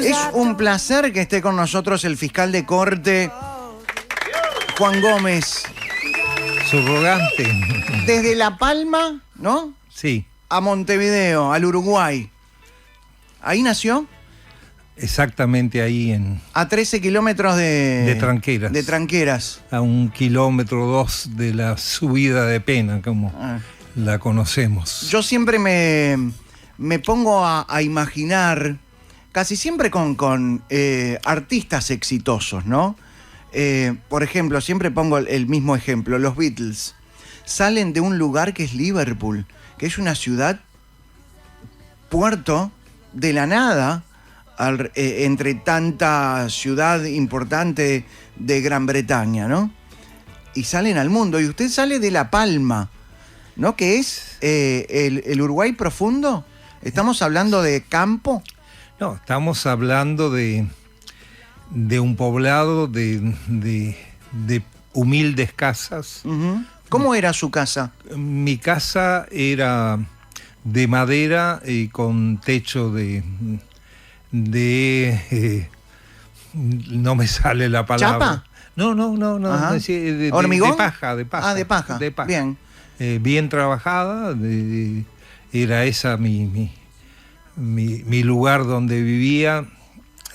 Es un placer que esté con nosotros el fiscal de corte, Juan Gómez. Subrogante. Desde La Palma, ¿no? Sí. A Montevideo, al Uruguay. ¿Ahí nació? Exactamente ahí a 13 kilómetros de Tranqueras. De Tranqueras. A 1 kilómetro 2 de la subida de Pena, como la conocemos. Yo siempre me pongo a imaginar, casi siempre con artistas exitosos, ¿no? Por ejemplo, siempre pongo el mismo ejemplo, los Beatles. Salen de un lugar que es Liverpool, que es una ciudad, puerto de la nada, entre tanta ciudad importante de Gran Bretaña, ¿no? Y salen al mundo. Y usted sale de La Palma, ¿no? Que es el Uruguay profundo. ¿Estamos hablando de campo? No, estamos hablando de un poblado de humildes casas. Uh-huh. ¿Cómo era su casa? Mi casa era de madera y con techo no me sale la palabra. ¿Chapa? No. ¿Hormigón? De paja. De paja. Bien. Bien trabajada. Era esa mi lugar donde vivía.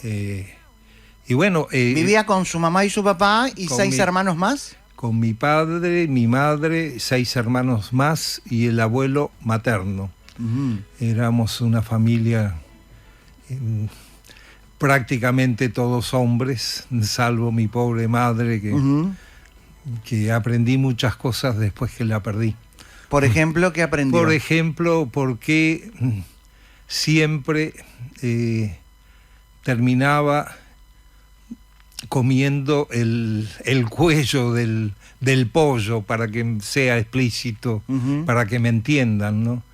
Y bueno. ¿Vivía con su mamá y su papá y 6 hermanos más? Con mi padre, mi madre, 6 hermanos más y el abuelo materno. Uh-huh. Éramos una familia prácticamente todos hombres, salvo mi pobre madre, que aprendí muchas cosas después que la perdí. Por ejemplo, ¿qué aprendió? Por ejemplo, porque siempre terminaba comiendo el cuello del pollo, para que sea explícito, para que me entiendan, ¿no?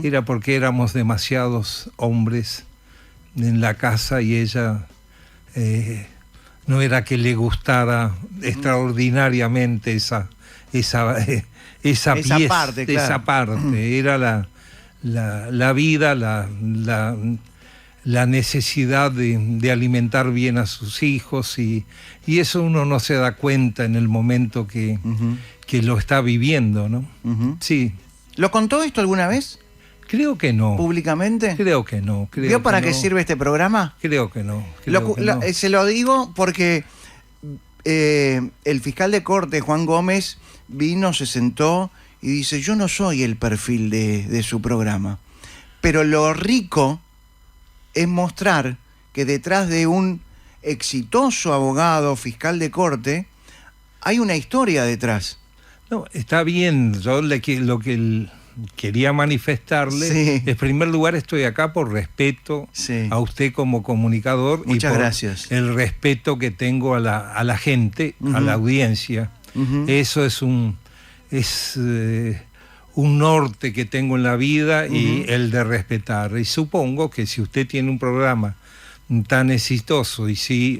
Era porque éramos demasiados hombres en la casa y ella no era que le gustara extraordinariamente esa parte, claro. Esa parte. Era la vida, la necesidad de alimentar bien a sus hijos y eso uno no se da cuenta en el momento que lo está viviendo, ¿no? Sí. ¿Lo contó esto alguna vez? Creo que no. ¿Públicamente? Creo que no. ¿Vio para qué sirve este programa? Creo que no. Se lo digo porque el fiscal de corte, Juan Gómez, vino, se sentó y dice: yo no soy el perfil de su programa, pero lo rico es mostrar que detrás de un exitoso abogado fiscal de corte hay una historia detrás. No, está bien. Yo lo que quería manifestarle, sí. En primer lugar estoy acá por respeto, sí, a usted como comunicador. Muchas y por gracias. El respeto que tengo a la gente, a la audiencia. Eso es un norte que tengo en la vida y el de respetar. Y supongo que si usted tiene un programa tan exitoso y si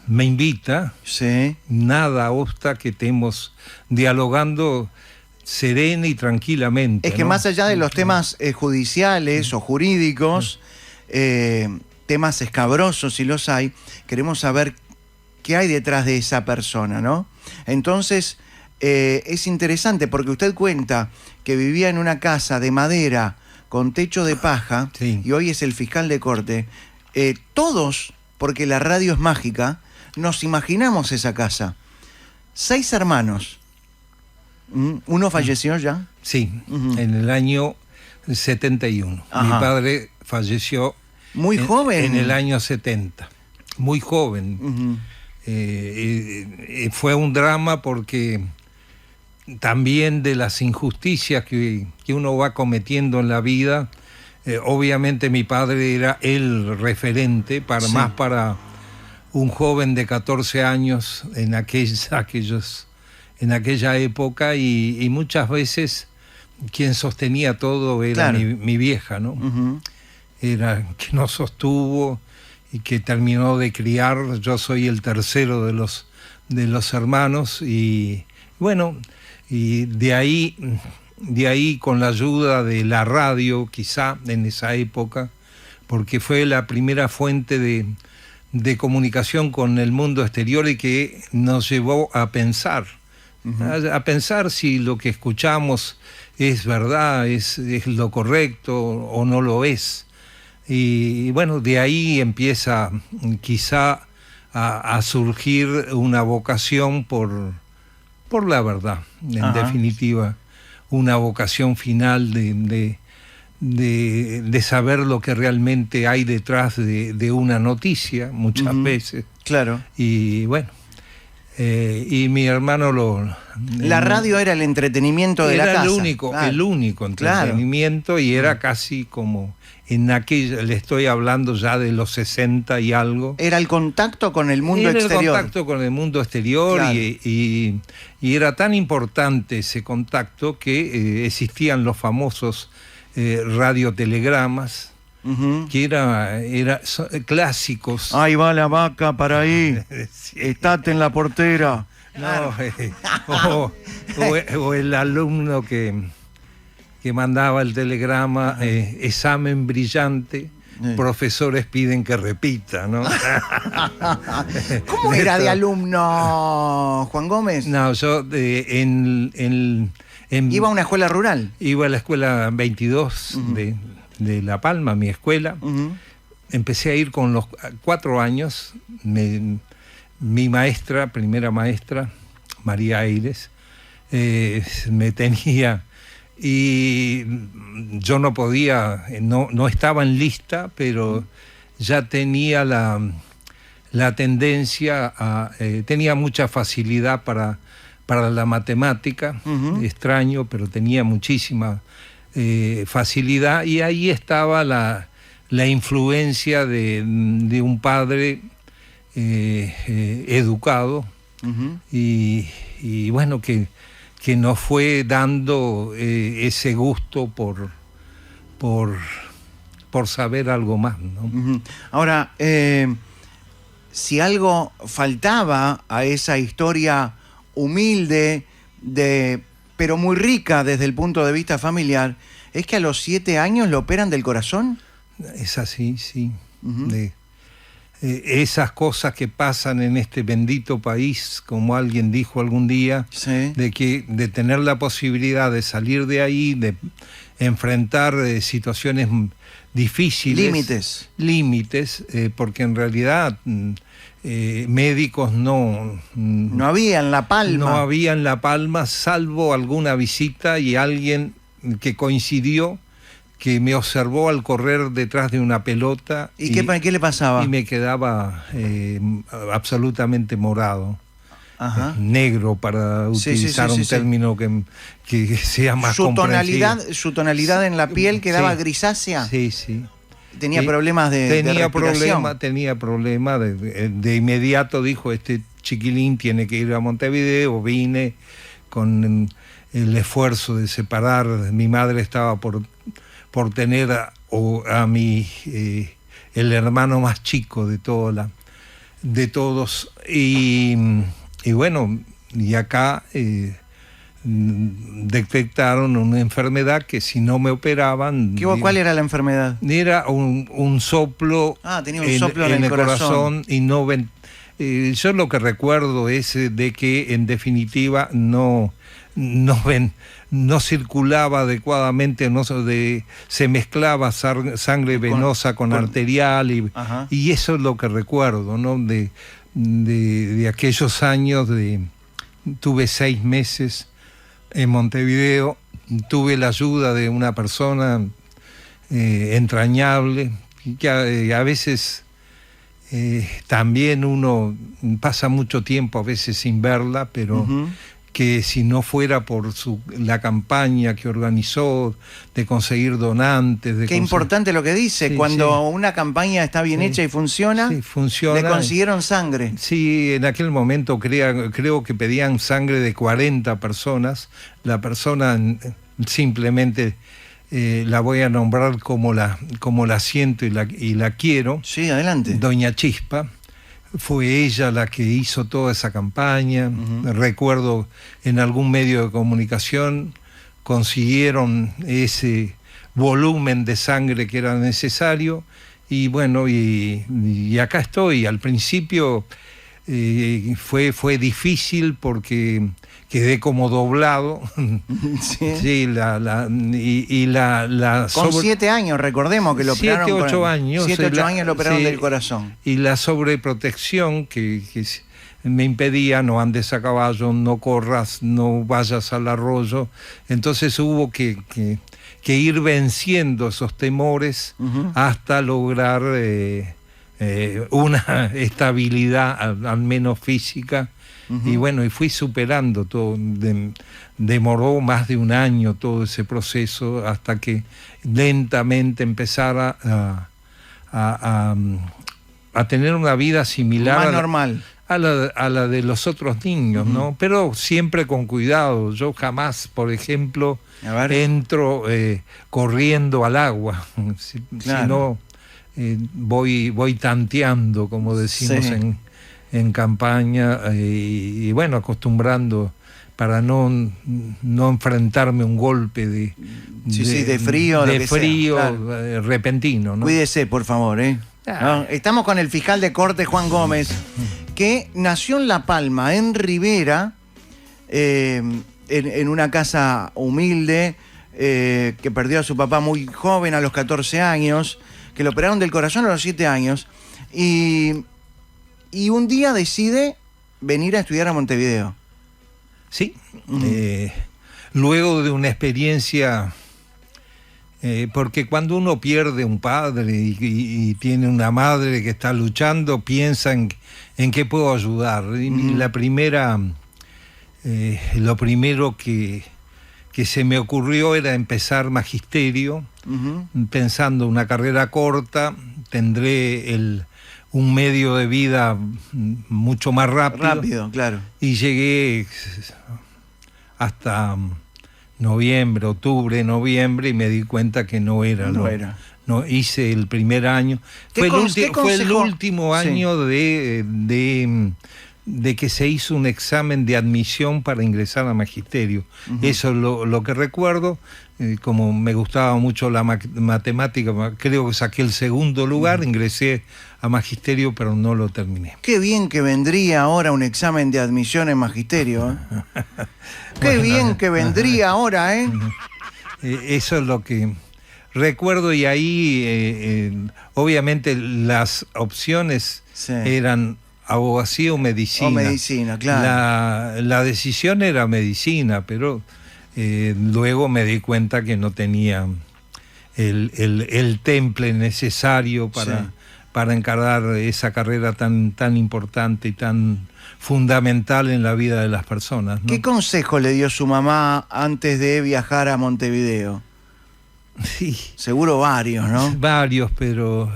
me invita, sí, nada obsta que estemos dialogando serena y tranquilamente. Es que, ¿no?, más allá de los temas judiciales o jurídicos, temas escabrosos, si los hay, queremos saber qué hay detrás de esa persona, ¿no? Entonces, es interesante porque usted cuenta que vivía en una casa de madera con techo de paja, sí, y hoy es el fiscal de corte. Todos, porque la radio es mágica, nos imaginamos esa casa. 6 hermanos. ¿Uno falleció ya? Sí, en el año 71. Ajá. Mi padre falleció muy joven. En el año 70. Muy joven. Fue un drama porque también de las injusticias que uno va cometiendo en la vida, obviamente mi padre era el referente, sí, más para un joven de 14 años en aquella época y muchas veces quien sostenía todo era, claro, mi vieja, ¿no? Era que nos sostuvo y que terminó de criar. Yo soy el tercero de los hermanos y bueno, y de ahí con la ayuda de la radio, quizá en esa época porque fue la primera fuente de comunicación con el mundo exterior y que nos llevó a pensar, a pensar si lo que escuchamos es verdad, es lo correcto o no lo es. Y bueno, de ahí empieza quizá a surgir una vocación por la verdad, en definitiva, una vocación final de saber lo que realmente hay detrás de una noticia, muchas veces. Claro. Y bueno, y mi hermano La radio era el entretenimiento de la casa. Era el único entretenimiento, y era casi como en aquella, le estoy hablando ya de los 60 y algo. Era el contacto con el mundo exterior. Era el contacto con el mundo exterior, claro. y era tan importante ese contacto que existían los famosos radiotelegramas, que eran clásicos. Ahí va la vaca para ahí, sí. Estate en la portera. No, o el alumno que mandaba el telegrama, examen brillante, profesores piden que repita, ¿no? ¿Cómo era de alumno, Juan Gómez? No, yo ¿Iba a una escuela rural? Iba a la escuela 22 de La Palma, mi escuela. Empecé a ir con los 4 años. Mi maestra, primera maestra, María Aires, me tenía... Y yo no podía, no estaba en lista, pero ya tenía la tendencia tenía mucha facilidad para la matemática, extraño, pero tenía muchísima facilidad, y ahí estaba la influencia de un padre educado, y bueno, que nos fue dando ese gusto por saber algo más, ¿no? Ahora, si algo faltaba a esa historia humilde, pero muy rica desde el punto de vista familiar, es que a los 7 años lo operan del corazón. Es así, sí. Esas cosas que pasan en este bendito país, como alguien dijo algún día, sí. de tener la posibilidad de salir de ahí, de enfrentar situaciones difíciles. Límites, porque en realidad médicos no había en La Palma. No había en La Palma, salvo alguna visita y alguien que coincidió, que me observó al correr detrás de una pelota. ¿Y qué le pasaba? Y me quedaba absolutamente morado. Negro, para utilizar un término que sea más comprensible. ¿Su tonalidad en la piel quedaba grisácea? Sí, sí. ¿Tenía problemas de respiración? Tenía problemas. De inmediato dijo, este chiquilín tiene que ir a Montevideo. Vine con el esfuerzo de separar. Mi madre estaba por tener a el hermano más chico de todos, y bueno, y acá detectaron una enfermedad que si no me operaban... ¿Cuál era la enfermedad? Era un soplo, tenía un soplo en el corazón. Y no yo lo que recuerdo es de que en definitiva no circulaba adecuadamente, se mezclaba sangre venosa con arterial, y eso es lo que recuerdo, ¿no? De aquellos años. Tuve 6 meses en Montevideo, tuve la ayuda de una persona entrañable, que a veces también uno pasa mucho tiempo a veces sin verla, pero que si no fuera por la campaña que organizó de conseguir donantes... Qué importante lo que dice, cuando una campaña está bien hecha y funciona, le consiguieron sangre. Sí, en aquel momento creo que pedían sangre de 40 personas. La persona simplemente la voy a nombrar como la siento y la quiero. Sí, adelante. Doña Chispa. Fue ella la que hizo toda esa campaña. Recuerdo en algún medio de comunicación consiguieron ese volumen de sangre que era necesario, Y bueno, y acá estoy. Al principio fue difícil porque quedé como doblado. Sí. Sí, Con 7 años, recordemos que lo operaron. 7, 8 años. 7, 8 años lo operaron sí, del corazón. Y la sobreprotección que me impedía: no andes a caballo, no corras, no vayas al arroyo. Entonces hubo que ir venciendo esos temores hasta lograr una estabilidad, al menos física. Y bueno, y fui superando todo. Demoró más de un año todo ese proceso hasta que lentamente empezara a tener una vida similar más normal a la de los otros niños, ¿no? Pero siempre con cuidado. Yo jamás, por ejemplo, entro corriendo al agua, claro. sino voy tanteando, como decimos en campaña, y bueno, acostumbrando para no enfrentarme a un golpe de frío, claro, repentino, ¿no? Cuídese, por favor, ¿no? Estamos con el fiscal de corte, Juan Gómez, que nació en La Palma, en Rivera, en una casa humilde, que perdió a su papá muy joven, a los 14 años, que lo operaron del corazón a los 7 años, y un día decide venir a estudiar a Montevideo. Sí, luego de una experiencia, porque cuando uno pierde un padre y tiene una madre que está luchando, piensa en qué puedo ayudar. Y lo primero que se me ocurrió era empezar magisterio, pensando una carrera corta, tendré un medio de vida mucho más rápido. Rápido, claro. Y llegué hasta octubre, noviembre, y me di cuenta que no era. No hice el primer año. Fue el último año de que se hizo un examen de admisión para ingresar a magisterio. Eso es lo que recuerdo. Como me gustaba mucho la matemática, creo que saqué el segundo lugar, ingresé a magisterio, pero no lo terminé. Qué bien que vendría ahora un examen de admisión en magisterio, ¿eh? Qué bien que vendría ahora, ¿eh? Eso es lo que recuerdo, y ahí obviamente las opciones eran abogacía o medicina. O medicina, claro. La decisión era medicina, pero luego me di cuenta que no tenía el temple necesario para encarar esa carrera tan importante y tan fundamental en la vida de las personas, ¿no? ¿Qué consejo le dio su mamá antes de viajar a Montevideo? Sí. Seguro varios, ¿no? Varios, pero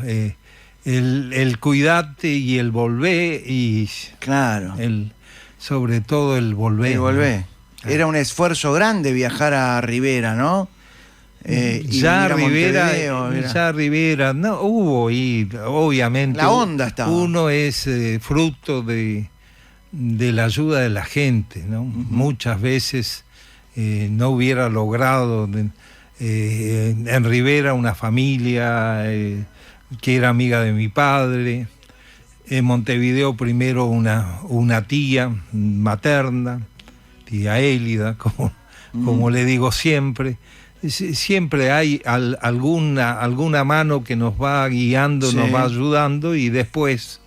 el cuidarte y el volver, y claro, sobre todo el volver. El volver. ¿No? Era un esfuerzo grande viajar a Rivera, ¿no? Ya Rivera, no hubo, y obviamente la onda estaba. Uno es fruto de la ayuda de la gente, ¿no? Muchas veces no hubiera logrado en Rivera una familia que era amiga de mi padre. En Montevideo primero una tía materna, tía Élida, como le digo siempre. Siempre hay alguna mano que nos va guiando, nos va ayudando, y después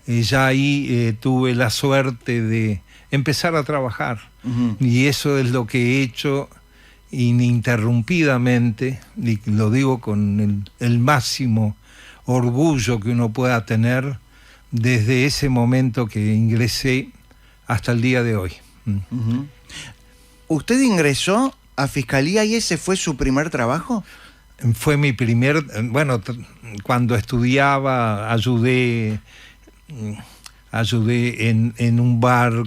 ya ahí tuve la suerte de empezar a trabajar. Y eso es lo que he hecho ininterrumpidamente, y lo digo con el máximo orgullo que uno pueda tener, desde ese momento que ingresé hasta el día de hoy. ¿Usted ingresó a Fiscalía y ese fue su primer trabajo? Fue mi primer, bueno, cuando estudiaba ayudé en un bar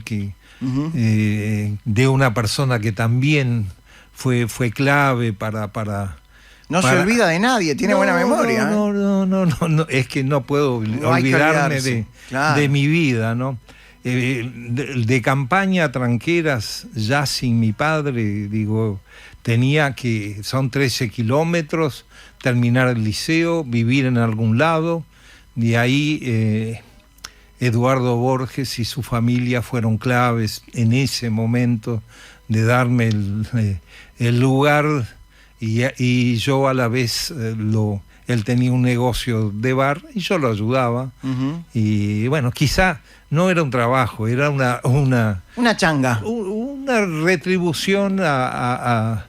de una persona que también fue clave para no se olvida de nadie, tiene buena memoria. No, es que no puedo olvidarme de mi vida, ¿no? De campaña a Tranqueras, ya sin mi padre, digo, son 13 kilómetros, terminar el liceo, vivir en algún lado. De ahí Eduardo Borges y su familia fueron claves en ese momento de darme el lugar, y yo a la vez él tenía un negocio de bar y yo lo ayudaba. Y bueno, quizá no era un trabajo, era una changa. Una retribución a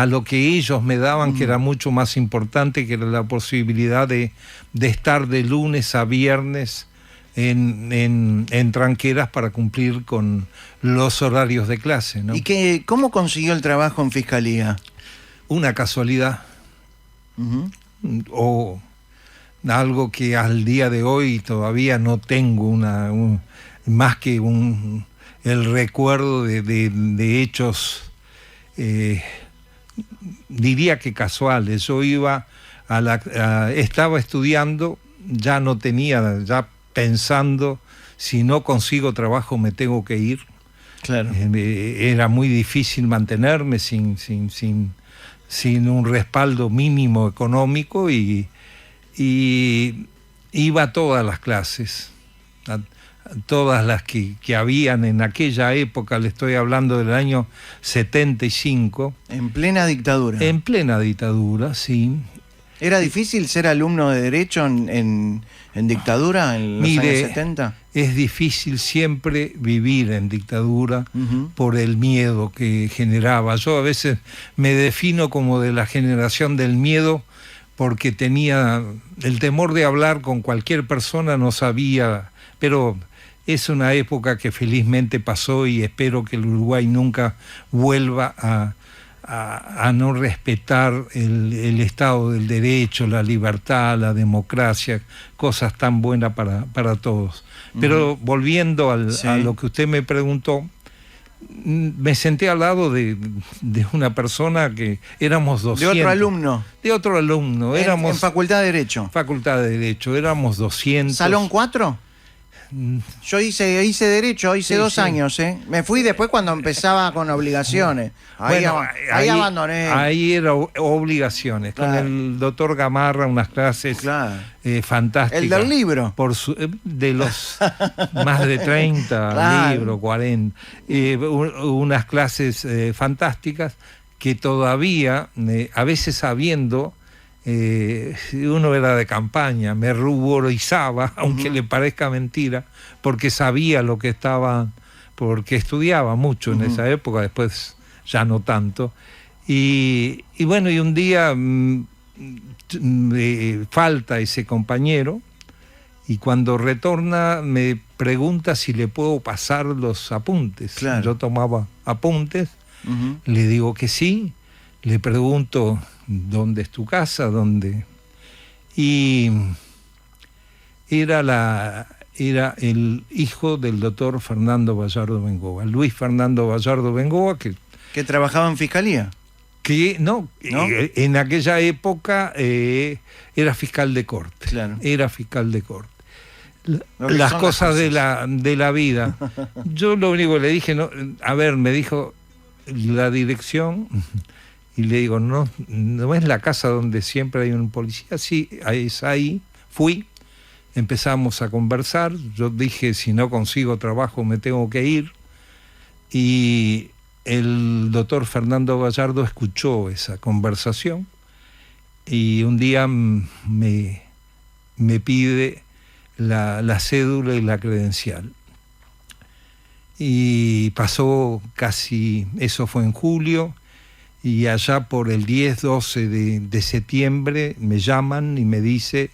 lo que ellos me daban, que era mucho más importante, que era la posibilidad de estar de lunes a viernes en Tranqueras para cumplir con los horarios de clase, ¿no? ¿Y cómo consiguió el trabajo en Fiscalía? Una casualidad. O algo que al día de hoy todavía no tengo más que el recuerdo de hechos, diría que casuales. Yo iba estaba estudiando, ya pensando, si no consigo trabajo me tengo que ir. Claro. Era muy difícil mantenerme sin un respaldo mínimo económico, y iba a todas las clases, a todas las que habían en aquella época. Le estoy hablando del año 75. En plena dictadura. En plena dictadura, sí. ¿Era difícil ser alumno de Derecho en dictadura en los años 70? Es difícil siempre vivir en dictadura por el miedo que generaba. Yo a veces me defino como de la generación del miedo, porque tenía el temor de hablar con cualquier persona, no sabía, pero es una época que felizmente pasó, y espero que el Uruguay nunca vuelva a no respetar el Estado del Derecho, la libertad, la democracia, cosas tan buenas para todos. Pero volviendo a lo que usted me preguntó, me senté al lado de una persona que éramos 200. ¿De otro alumno? De otro alumno. En Facultad de Derecho. Facultad de Derecho, éramos 200. ¿Salón 4? Yo hice Derecho, hice 2 años, ¿eh? Me fui después cuando empezaba con obligaciones. Ahí abandoné. Ahí era obligaciones. Claro. Con el doctor Gamarra, unas clases fantásticas. El del libro. De los más de 30 libros, 40. Unas clases fantásticas que todavía, a veces sabiendo... uno era de campaña, me ruborizaba, aunque le parezca mentira, porque sabía lo que estaba, porque estudiaba mucho en esa época, después ya no tanto, y bueno, y un día falta ese compañero, y cuando retorna me pregunta si le puedo pasar los apuntes. Claro. Yo tomaba apuntes, le digo que sí, le pregunto: ¿dónde es tu casa? ¿Dónde? Y era el hijo del doctor Fernando Gallardo Bengoa, Luis Fernando Gallardo Bengoa, que trabajaba en Fiscalía. ¿No? En aquella época era fiscal de corte. Claro. Era fiscal de corte. Las cosas de la vida. Yo lo único que le dije, me dijo la dirección. Y le digo, ¿no es la casa donde siempre hay un policía? Sí, es ahí. Fui, empezamos a conversar. Yo dije, si no consigo trabajo me tengo que ir. Y el doctor Fernando Gallardo escuchó esa conversación, y un día me pide la cédula y la credencial. Y pasó casi, eso fue en julio, y allá por el 10-12 de septiembre me llaman y me dice: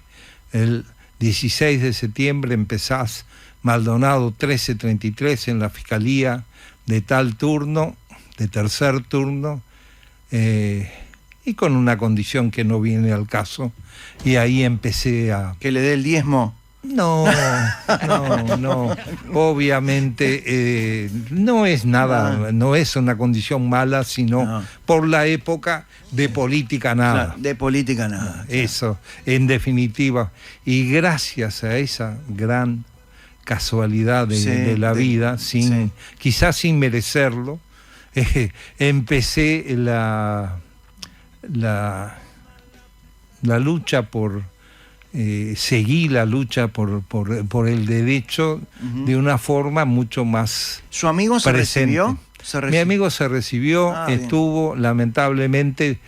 el 16 de septiembre empezás Maldonado 1333 en la Fiscalía de tal turno, de tercer turno, y con una condición que no viene al caso. Y ahí empecé a... ¿Que le dé el diezmo? No, obviamente no es nada, no es una condición mala, sino por la época, de política nada. Claro, de política nada. Eso, en definitiva. Y gracias a esa gran casualidad de la vida, quizás sin merecerlo, seguí la lucha por el derecho de una forma mucho más ¿Su amigo se presente. recibió? Mi amigo se recibió, estuvo lamentablemente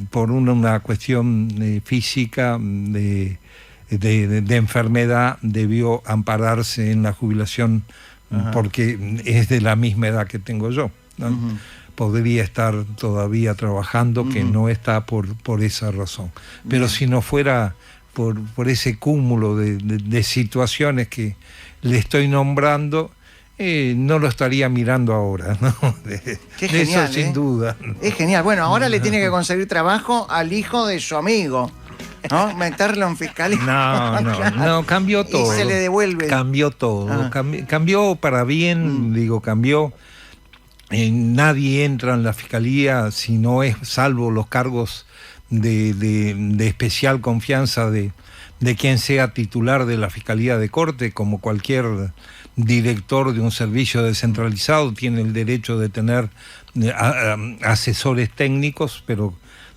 por una cuestión física de enfermedad, debió ampararse en la jubilación. Ajá. Porque es de la misma edad que tengo yo, ¿no? Podría estar todavía trabajando, que no está por esa razón. Pero si no fuera por ese cúmulo de situaciones que le estoy nombrando, no lo estaría mirando ahora, ¿no? Qué genial, eso sin duda. Es genial. Bueno, ahora le tiene que conseguir trabajo al hijo de su amigo, ¿no? Meterlo en fiscalía. No, cambió todo. Y se le devuelve. Cambió todo. Cambió para bien, cambió. Nadie entra en la fiscalía si no es, salvo los cargos de especial confianza de quien sea titular de la Fiscalía de Corte, como cualquier director de un servicio descentralizado tiene el derecho de tener asesores técnicos, pero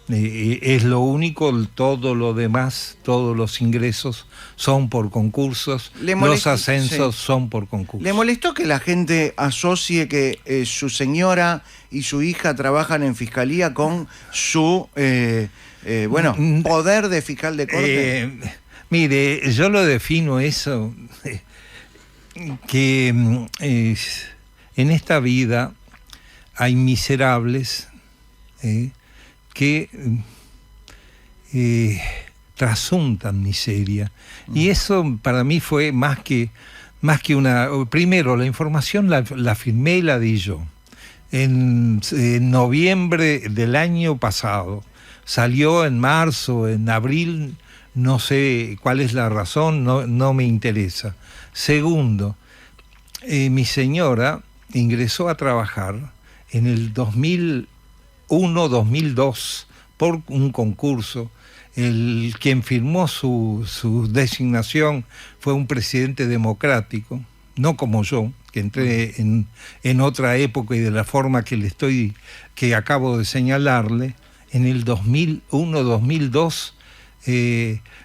es lo único. Todo lo demás, todos los ingresos son por concursos, los ascensos son por concursos. ¿Le molestó que la gente asocie que su señora y su hija trabajan en fiscalía con su poder de fiscal de corte? Mire, yo lo defino eso, que en esta vida hay miserables que trasuntan miseria. Y eso para mí fue más que una... Primero, la información la firmé y la di yo. En noviembre del año pasado. Salió en marzo, en abril, no sé cuál es la razón, no me interesa. Segundo, mi señora ingresó a trabajar en el 2001-2002 por un concurso. Quien firmó su designación fue un presidente democrático, no como yo, que entré en otra época y de la forma que acabo de señalarle, en el 2001-2002,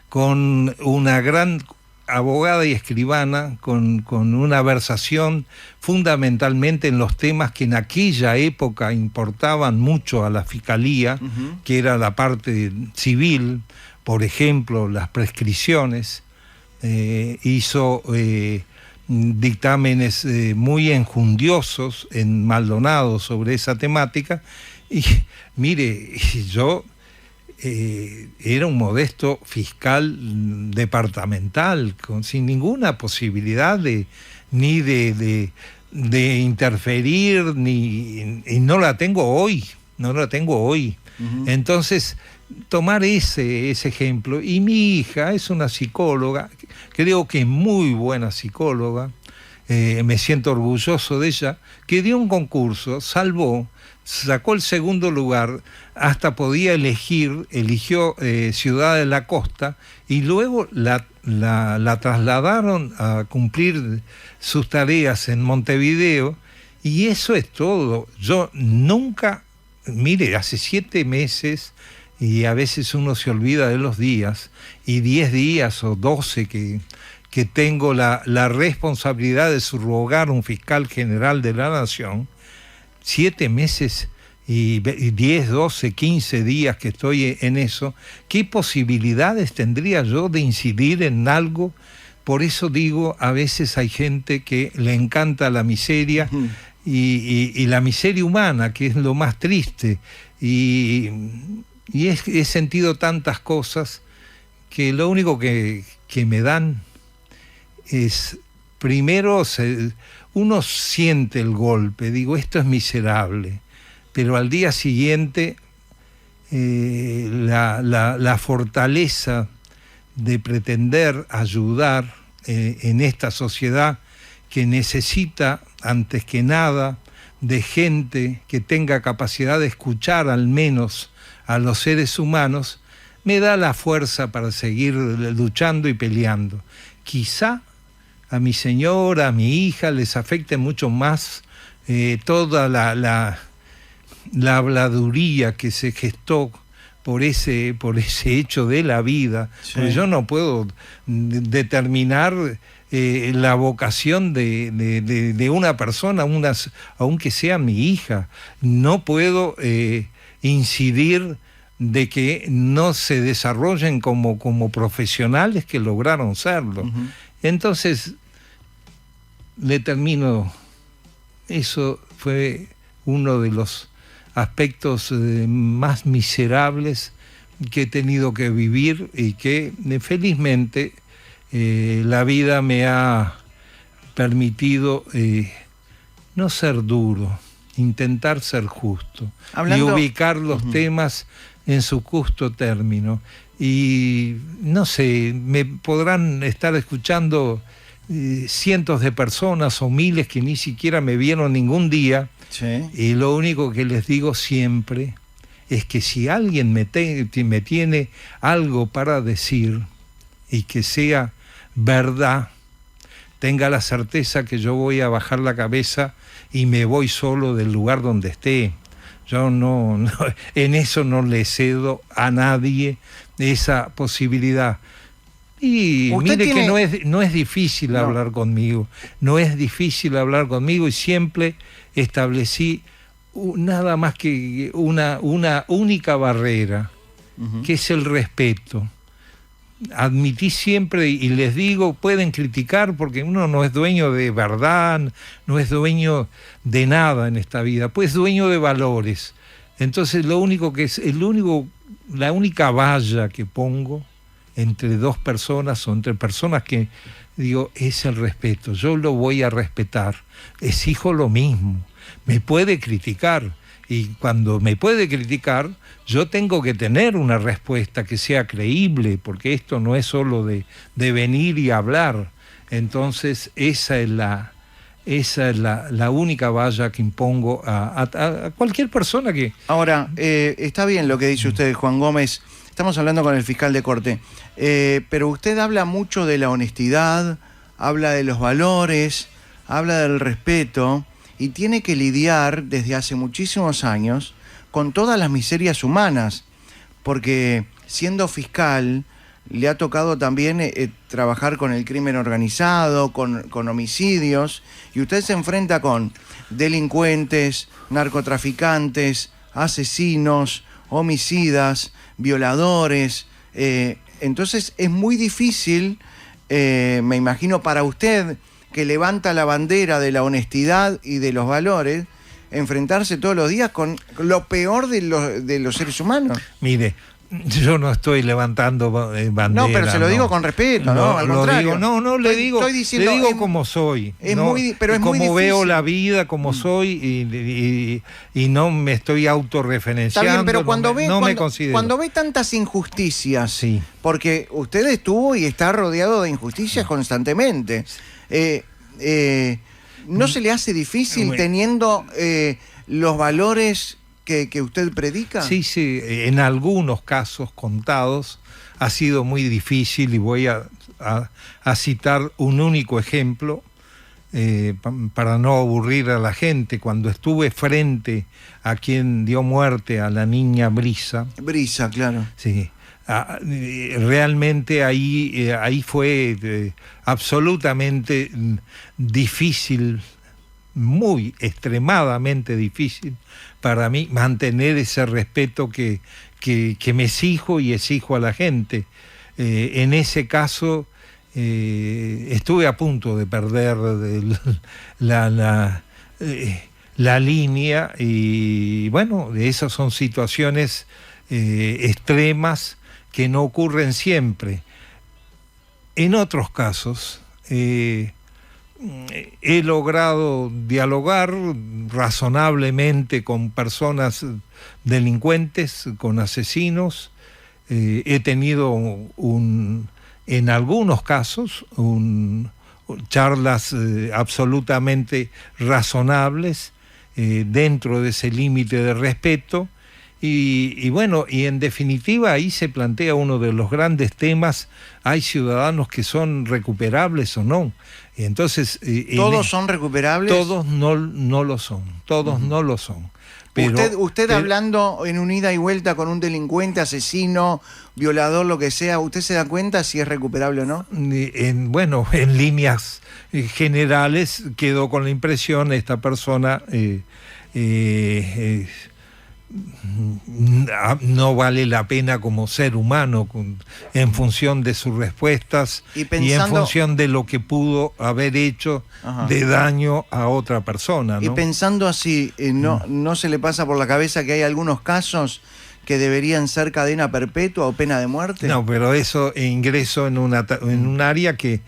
con una gran abogada y escribana, con una versación fundamentalmente en los temas que en aquella época importaban mucho a la fiscalía, que era la parte civil, por ejemplo, las prescripciones. Hizo dictámenes muy enjundiosos en Maldonado sobre esa temática. Y mire, yo era un modesto fiscal departamental, sin ninguna posibilidad de interferir, y no la tengo hoy. Entonces, tomar ese ejemplo. Y mi hija es una psicóloga, creo que muy buena psicóloga, me siento orgulloso de ella, que dio un concurso, sacó el segundo lugar, hasta podía eligió Ciudad de la Costa, y luego la trasladaron a cumplir sus tareas en Montevideo, y eso es todo. Yo nunca, mire, hace 7 meses, y a veces uno se olvida de los días, y 10 días o 12 que tengo la responsabilidad de subrogar un fiscal general de la Nación. 7 meses y 10, 12, 15 días que estoy en eso, ¿qué posibilidades tendría yo de incidir en algo? Por eso digo, a veces hay gente que le encanta la miseria y la miseria humana, que es lo más triste. Y he sentido tantas cosas que lo único que me dan es, primero, uno siente el golpe, digo, esto es miserable, pero al día siguiente la fortaleza de pretender ayudar en esta sociedad que necesita, antes que nada, de gente que tenga capacidad de escuchar al menos a los seres humanos, me da la fuerza para seguir luchando y peleando. Quizá a mi señora, a mi hija, les afecte mucho más toda la habladuría que se gestó por ese hecho de la vida, sí. Porque yo no puedo determinar la vocación de una persona, aunque sea mi hija. No puedo incidir de que no se desarrollen como profesionales que lograron serlo. Uh-huh. Entonces, le termino, eso fue uno de los aspectos más miserables que he tenido que vivir y que felizmente la vida me ha permitido no ser duro, intentar ser justo y ubicar los temas en su justo término. Y no sé, me podrán estar escuchando cientos de personas o miles que ni siquiera me vieron ningún día. Sí. Y lo único que les digo siempre es que si alguien me tiene algo para decir y que sea verdad, tenga la certeza que yo voy a bajar la cabeza y me voy solo del lugar donde esté. Yo no en eso no le cedo a nadie esa posibilidad. Y mire que no es difícil hablar conmigo, no es difícil hablar conmigo, y siempre establecí nada más que una única barrera, uh-huh, que es el respeto. Admití siempre, y les digo, pueden criticar porque uno no es dueño de verdad, no es dueño de nada en esta vida, pues es dueño de valores. Entonces la única valla que pongo entre dos personas o entre personas que digo es el respeto. Yo lo voy a respetar, exijo lo mismo. Me puede criticar, y cuando me puede criticar yo tengo que tener una respuesta que sea creíble, porque esto no es solo de venir y hablar. Entonces esa es la única valla que impongo a cualquier persona que... Ahora, está bien lo que dice usted, Juan Gómez. Estamos hablando con el fiscal de corte, pero usted habla mucho de la honestidad, habla de los valores, habla del respeto, y tiene que lidiar desde hace muchísimos años con todas las miserias humanas, porque siendo fiscal le ha tocado también trabajar con el crimen organizado, con homicidios, y usted se enfrenta con delincuentes, narcotraficantes, asesinos, homicidas, violadores. Entonces es muy difícil, me imagino para usted, que levanta la bandera de la honestidad y de los valores, enfrentarse todos los días con lo peor de los seres humanos. Mire, yo no estoy levantando bandera. No, pero se lo digo con respeto, ¿no? Al contrario. Le digo como soy. Pero es muy difícil. Veo la vida, como soy, y no me estoy autorreferenciando. Está bien, pero cuando ve tantas injusticias, sí, porque usted estuvo y está rodeado de injusticias constantemente, ¿no se le hace difícil teniendo los valores que usted predica? Sí, en algunos casos contados ha sido muy difícil, y voy a citar un único ejemplo para no aburrir a la gente. Cuando estuve frente a quien dio muerte a la niña Brisa. Brisa, claro. Sí. Realmente ahí fue absolutamente difícil, muy extremadamente difícil para mí mantener ese respeto que me exijo y exijo a la gente. En ese caso estuve a punto de perder la línea, y bueno, esas son situaciones extremas que no ocurren siempre. En otros casos he logrado dialogar razonablemente con personas delincuentes, con asesinos. He tenido en algunos casos charlas absolutamente razonables dentro de ese límite de respeto. Y bueno, y en definitiva ahí se plantea uno de los grandes temas: ¿hay ciudadanos que son recuperables o no? Y entonces ¿todos son recuperables? Todos no lo son, todos no lo son. Pero, usted hablando en un ida y vuelta con un delincuente, asesino, violador, lo que sea, ¿usted se da cuenta si es recuperable o no? Bueno, en líneas generales quedó con la impresión esta persona no vale la pena como ser humano en función de sus respuestas y en función de lo que pudo haber hecho de daño a otra persona, ¿no? Y pensando así, ¿no se le pasa por la cabeza que hay algunos casos que deberían ser cadena perpetua o pena de muerte? No, pero eso ingreso en un área que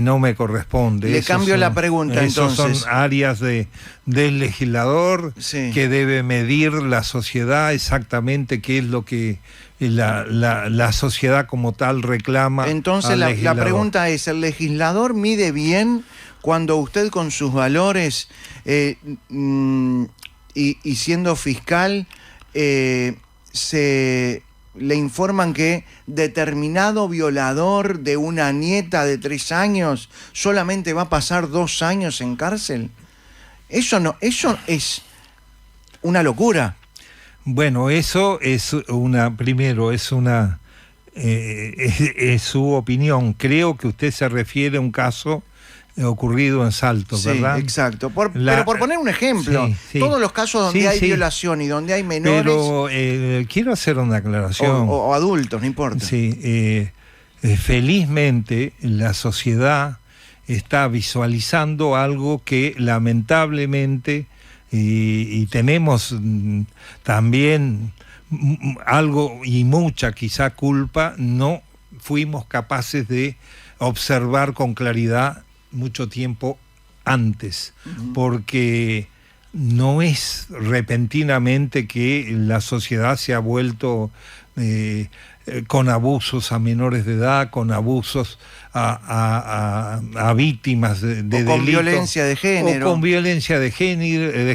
no me corresponde. Le cambio la pregunta, entonces. Son áreas del legislador, sí, que debe medir la sociedad exactamente qué es lo que la sociedad como tal reclama. Entonces la pregunta es, ¿el legislador mide bien cuando usted con sus valores y siendo fiscal le informan que determinado violador de una nieta de 3 años solamente va a pasar 2 años en cárcel? Eso es una locura. Bueno, eso es es su opinión. Creo que usted se refiere a un caso ocurrido en Salto, sí, ¿verdad? Exacto. Pero por poner un ejemplo, sí. Todos los casos donde hay violación y donde hay menores... Pero quiero hacer una aclaración. O adultos, no importa. Sí, felizmente la sociedad está visualizando algo que lamentablemente, y tenemos también algo y mucha quizá culpa, no fuimos capaces de observar con claridad mucho tiempo antes, porque no es repentinamente que la sociedad se ha vuelto con abusos a menores de edad, con abusos a víctimas de delitos. Con violencia de género. O con violencia de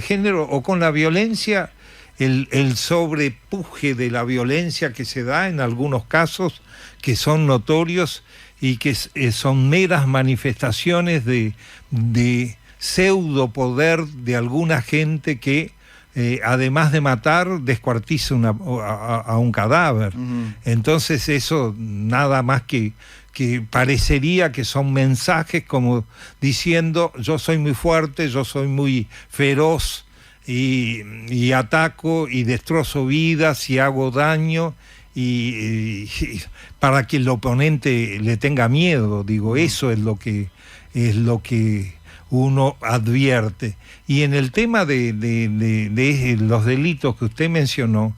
género, o con la violencia, el sobrepuje de la violencia que se da en algunos casos que son notorios y que son meras manifestaciones de pseudo poder de alguna gente que además de matar descuartiza a un cadáver. Entonces eso nada más que parecería que son mensajes como diciendo yo soy muy fuerte, yo soy muy feroz y ataco y destrozo vidas y hago daño y para que el oponente le tenga miedo. Digo, eso es lo que uno advierte. Y en el tema de los delitos que usted mencionó,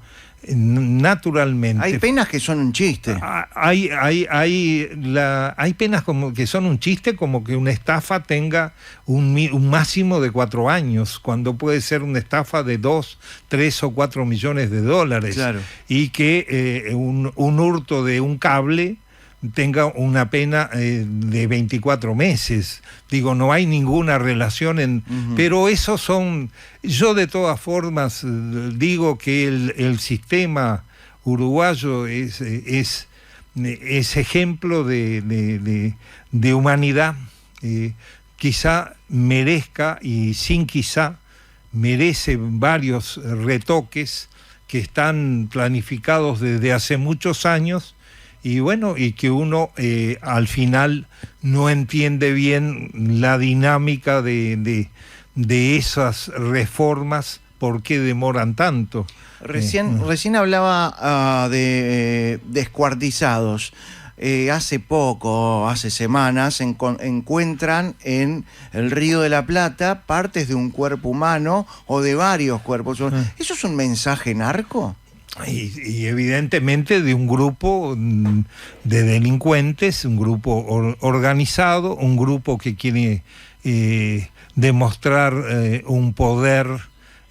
naturalmente... Hay penas que son un chiste. Hay penas como que son un chiste, como que una estafa tenga un máximo de 4 años, cuando puede ser una estafa de 2, 3 o 4 millones de dólares. Claro. Y que un hurto de un cable tenga una pena de 24 meses. Digo, no hay ninguna relación pero esos son... Yo de todas formas digo que el sistema uruguayo es ejemplo de humanidad. Quizá merezca, y sin quizá, merece varios retoques que están planificados desde hace muchos años. Y bueno, y que uno al final no entiende bien la dinámica de esas reformas, por qué demoran tanto. Recién hablaba de descuartizados. Hace semanas, encuentran en el Río de la Plata partes de un cuerpo humano o de varios cuerpos. ¿Eso es un mensaje narco? Y evidentemente de un grupo de delincuentes, un grupo organizado, un grupo que quiere demostrar un poder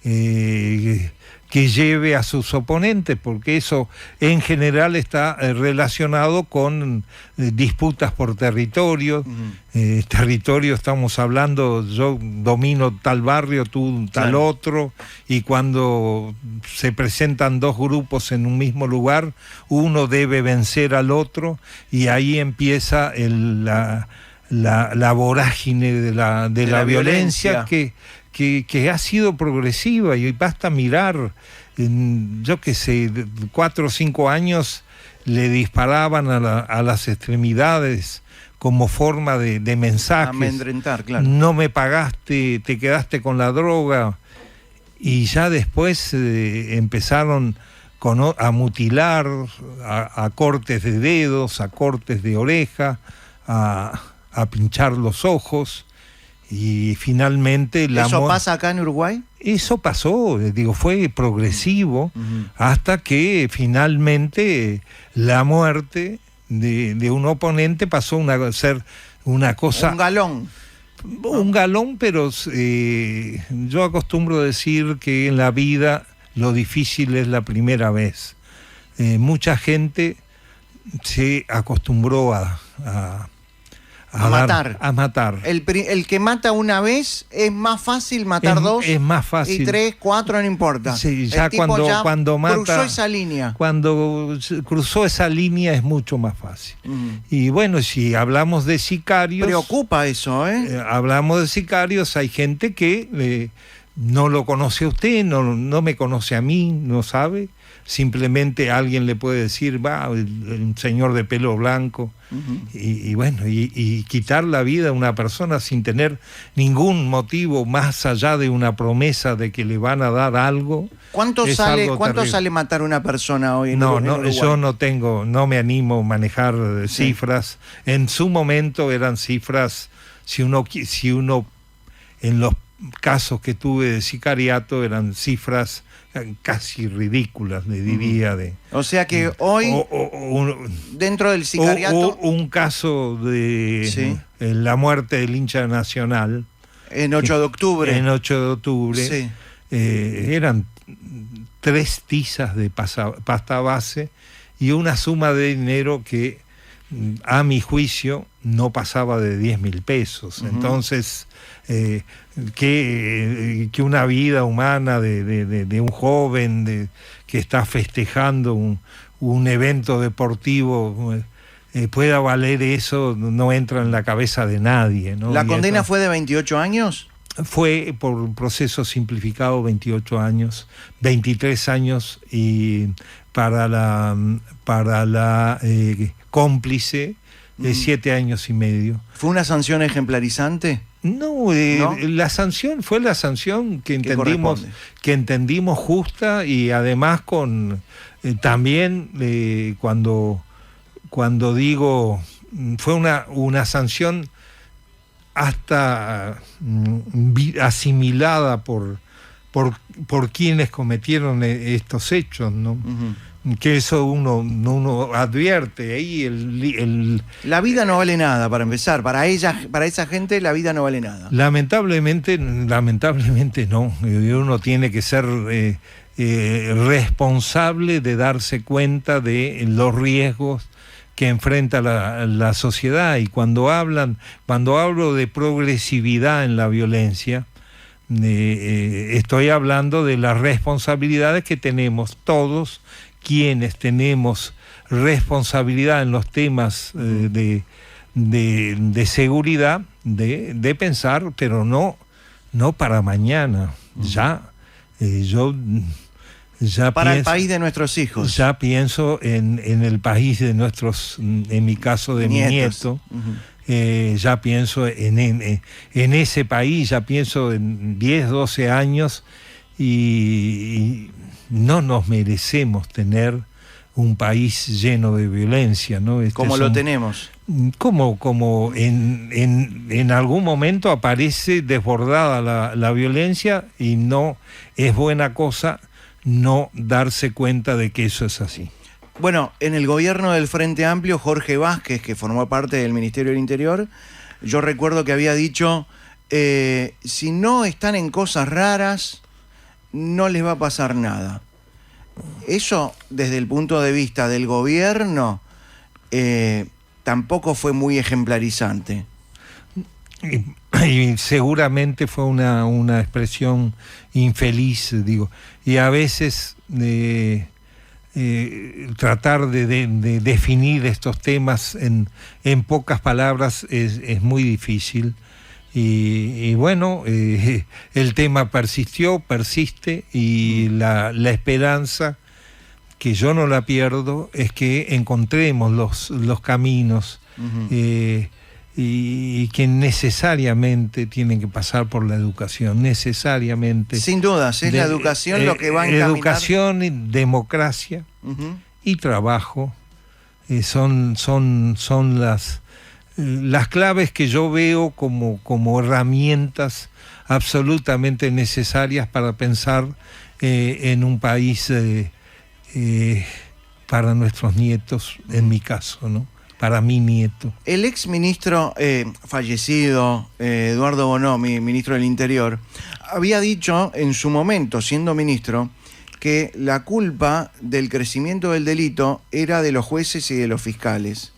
que lleve a sus oponentes, porque eso en general está relacionado con disputas por territorio. Territorio, estamos hablando, yo domino tal barrio, tú tal otro, y cuando se presentan 2 grupos en un mismo lugar, uno debe vencer al otro, y ahí empieza la vorágine de la violencia que ha sido progresiva, y basta mirar, yo qué sé, 4 o 5 años le disparaban a las extremidades como forma de mensajes. Amedrentar, claro. No me pagaste, te quedaste con la droga. Y ya después empezaron a mutilar, a cortes de dedos, a cortes de oreja, a pinchar los ojos. Y finalmente ¿Eso pasa acá en Uruguay? Eso pasó, digo, fue progresivo, hasta que finalmente la muerte de un oponente pasó a ser una cosa... Un galón, pero yo acostumbro decir que en la vida lo difícil es la primera vez. Mucha gente se acostumbró a matar. El que mata una vez es más fácil matar dos. Es más fácil. Y 3, 4, no importa. Sí, ya cuando mata, cruzó esa línea. Cuando cruzó esa línea es mucho más fácil. Y bueno, si hablamos de sicarios... Preocupa eso, hablamos de sicarios, hay gente que no lo conoce a usted, no me conoce a mí, no sabe. Simplemente alguien le puede decir, va, un señor de pelo blanco, y bueno, y quitar la vida a una persona sin tener ningún motivo más allá de una promesa de que le van a dar algo. ¿Cuánto sale matar una persona hoy en Uruguay? Yo no me animo a manejar cifras. En su momento eran cifras, si uno en los casos que tuve de sicariato eran cifras casi ridículas, le diría. O sea que hoy, dentro del sicariato... un caso de la muerte del hincha nacional. En 8 de octubre. En 8 de octubre. Sí. Eran 3 tizas de pasta base y una suma de dinero que, a mi juicio, no pasaba de 10.000 pesos. Entonces... que una vida humana de un joven que está festejando un evento deportivo pueda valer eso, no entra en la cabeza de nadie, ¿no? ¿La condena fue de 28 años? Fue por proceso simplificado 28 años, 23 años, y para la cómplice 7 años y medio. ¿Fue una sanción ejemplarizante? No, la sanción fue la sanción que entendimos justa, y además con también cuando digo fue una sanción hasta asimilada por quienes cometieron estos hechos, ¿no? Que eso uno advierte ahí. La vida no vale nada, para empezar. Para esa gente la vida no vale nada. Lamentablemente no. Uno tiene que ser responsable de darse cuenta de los riesgos que enfrenta la sociedad. Y cuando hablo de progresividad en la violencia, estoy hablando de las responsabilidades que tenemos todos quienes tenemos responsabilidad en los temas de seguridad, de pensar, pero no para mañana, ya. Para el país de nuestros hijos. Ya pienso en el país de nuestros, en mi caso de mi nieto. Ya pienso en ese país, ya pienso en 10, 12 años, y no nos merecemos tener un país lleno de violencia, ¿no? Como lo tenemos. Como en algún momento aparece desbordada la violencia, y no es buena cosa no darse cuenta de que eso es así. Bueno, en el gobierno del Frente Amplio, Jorge Vázquez, que formó parte del Ministerio del Interior, yo recuerdo que había dicho, si no están en cosas raras, no les va a pasar nada. Eso, desde el punto de vista del gobierno, tampoco fue muy ejemplarizante. Y seguramente fue una expresión infeliz, digo. Y a veces tratar de definir estos temas en pocas palabras es muy difícil. Y bueno, el tema persiste, y la esperanza, que yo no la pierdo, es que encontremos los caminos, y que necesariamente tienen que pasar por la educación, necesariamente. Sin dudas, es la educación lo que va a encaminar. Educación, democracia y trabajo son las claves que yo veo como herramientas absolutamente necesarias para pensar en un país para nuestros nietos, en mi caso, ¿no? Para mi nieto. El ex ministro fallecido, Eduardo Bonomi, ministro del Interior, había dicho en su momento, siendo ministro, que la culpa del crecimiento del delito era de los jueces y de los fiscales.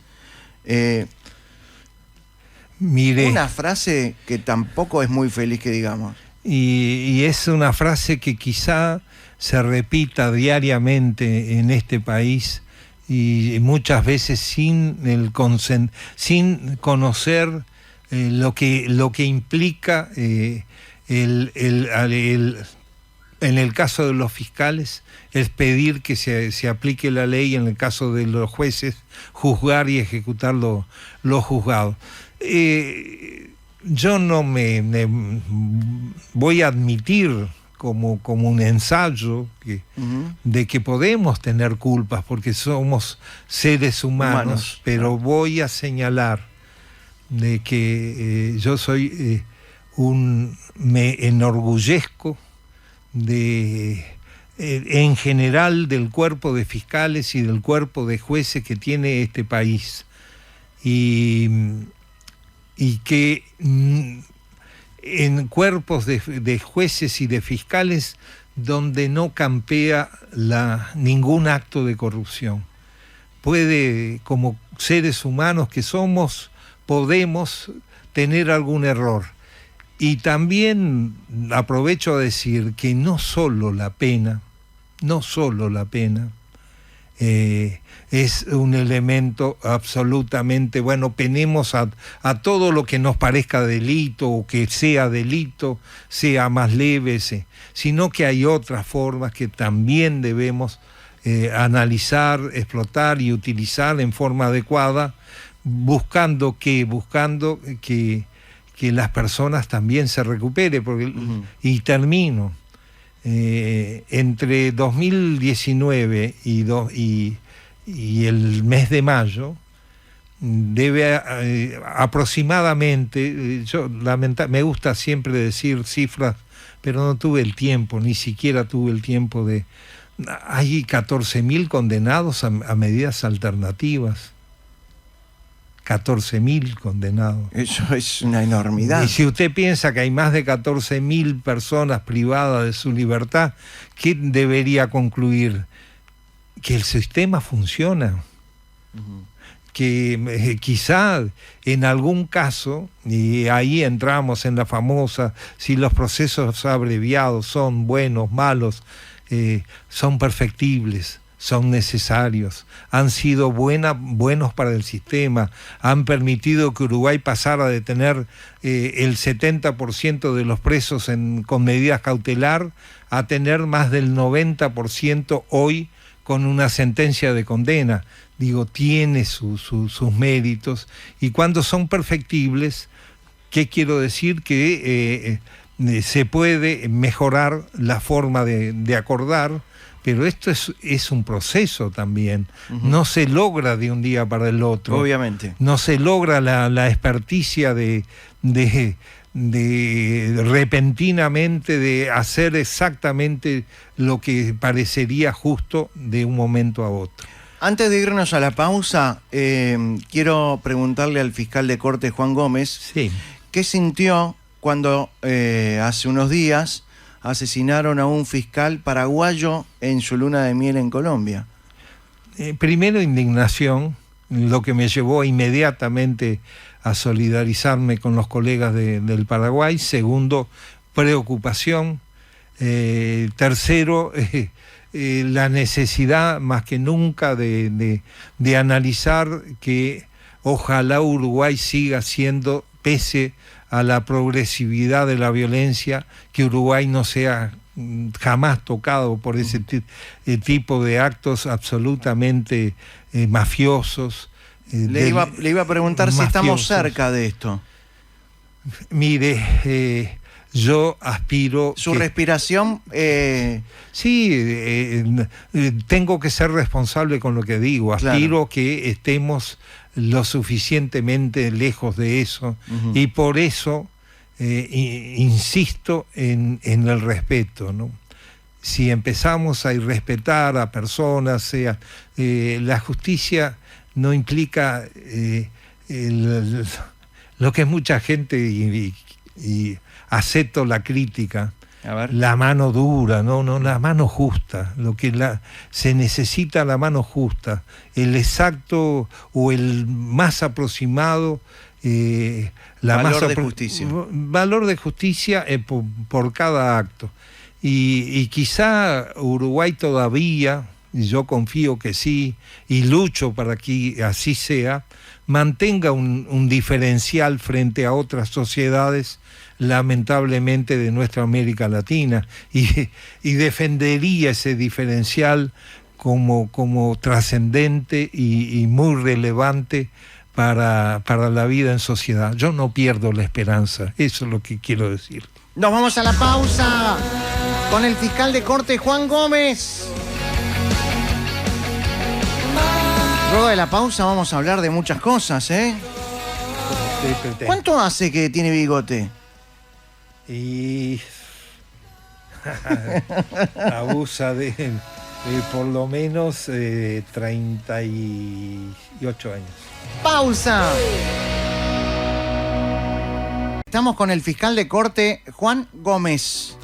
Mire, una frase que tampoco es muy feliz que digamos. Y es una frase que quizá se repita diariamente en este país, y muchas veces sin conocer lo que implica en el caso de los fiscales, es pedir que se aplique la ley; en el caso de los jueces, juzgar y ejecutar lo juzgado. Yo no me voy a admitir como un ensayo de que podemos tener culpas, porque somos seres humanos, pero voy a señalar de que yo soy me enorgullezco en general del cuerpo de fiscales y del cuerpo de jueces que tiene este país, y que en cuerpos de jueces y de fiscales donde no campea ningún acto de corrupción. Como seres humanos que somos, podemos tener algún error. Y también aprovecho a decir que no solo la pena es un elemento absolutamente, bueno, penemos a todo lo que nos parezca delito, o que sea delito, sea más leve, sino que hay otras formas que también debemos analizar, explotar y utilizar en forma adecuada, buscando que las personas también se recuperen, porque, y termino, entre 2019 y el mes de mayo, debe aproximadamente, me gusta siempre decir cifras, pero no tuve el tiempo, ni siquiera tuve el tiempo hay 14.000 condenados a medidas alternativas. 14.000 condenados. Eso es una enormidad. Y si usted piensa que hay más de 14.000 personas privadas de su libertad, ¿qué debería concluir? Que el sistema funciona. Que quizá en algún caso, y ahí entramos en la famosa, si los procesos abreviados son buenos, malos, son perfectibles, son necesarios, han sido buenos para el sistema, han permitido que Uruguay pasara de tener el 70% de los presos con medidas cautelar a tener más del 90% hoy con una sentencia de condena. Digo, tiene sus méritos, y cuando son perfectibles, ¿qué quiero decir? Que se puede mejorar la forma de acordar, pero esto es un proceso también. No se logra de un día para el otro. Obviamente. No se logra la experticia de repentinamente de hacer exactamente lo que parecería justo de un momento a otro. Antes de irnos a la pausa, quiero preguntarle al fiscal de Corte, Juan Gómez, ¿qué sintió cuando hace unos días asesinaron a un fiscal paraguayo en su luna de miel en Colombia? Primero, indignación, lo que me llevó inmediatamente a solidarizarme con los colegas del Paraguay. Segundo, preocupación. Tercero, la necesidad más que nunca de analizar que ojalá Uruguay siga siendo pese a la progresividad de la violencia, que Uruguay no sea jamás tocado por ese tipo de actos absolutamente mafiosos. Le iba a preguntar si estamos cerca de esto. Mire, yo aspiro... Su respiración... Sí, tengo que ser responsable con lo que digo. Aspiro que estemos lo suficientemente lejos de eso, y por eso insisto en el respeto, ¿no? Si empezamos a irrespetar a personas, la justicia no implica lo que mucha gente, y acepto la crítica, la mano dura, no, la mano justa. Se necesita la mano justa, el exacto o el más aproximado, valor de justicia. Valor de justicia por cada acto. Y quizá Uruguay todavía, y yo confío que sí, y lucho para que así sea, mantenga un diferencial frente a otras sociedades, lamentablemente, de nuestra América Latina, y defendería ese diferencial como trascendente y muy relevante para la vida en sociedad. Yo no pierdo la esperanza, eso es lo que quiero decir. Nos vamos a la pausa con el fiscal de corte Juan Gómez. Luego de la pausa vamos a hablar de muchas cosas, ¿eh? ¿Cuánto hace que tiene bigote? Y abusa de por lo menos 38 años. ¡Pausa! Estamos con el fiscal de corte Juan Gómez.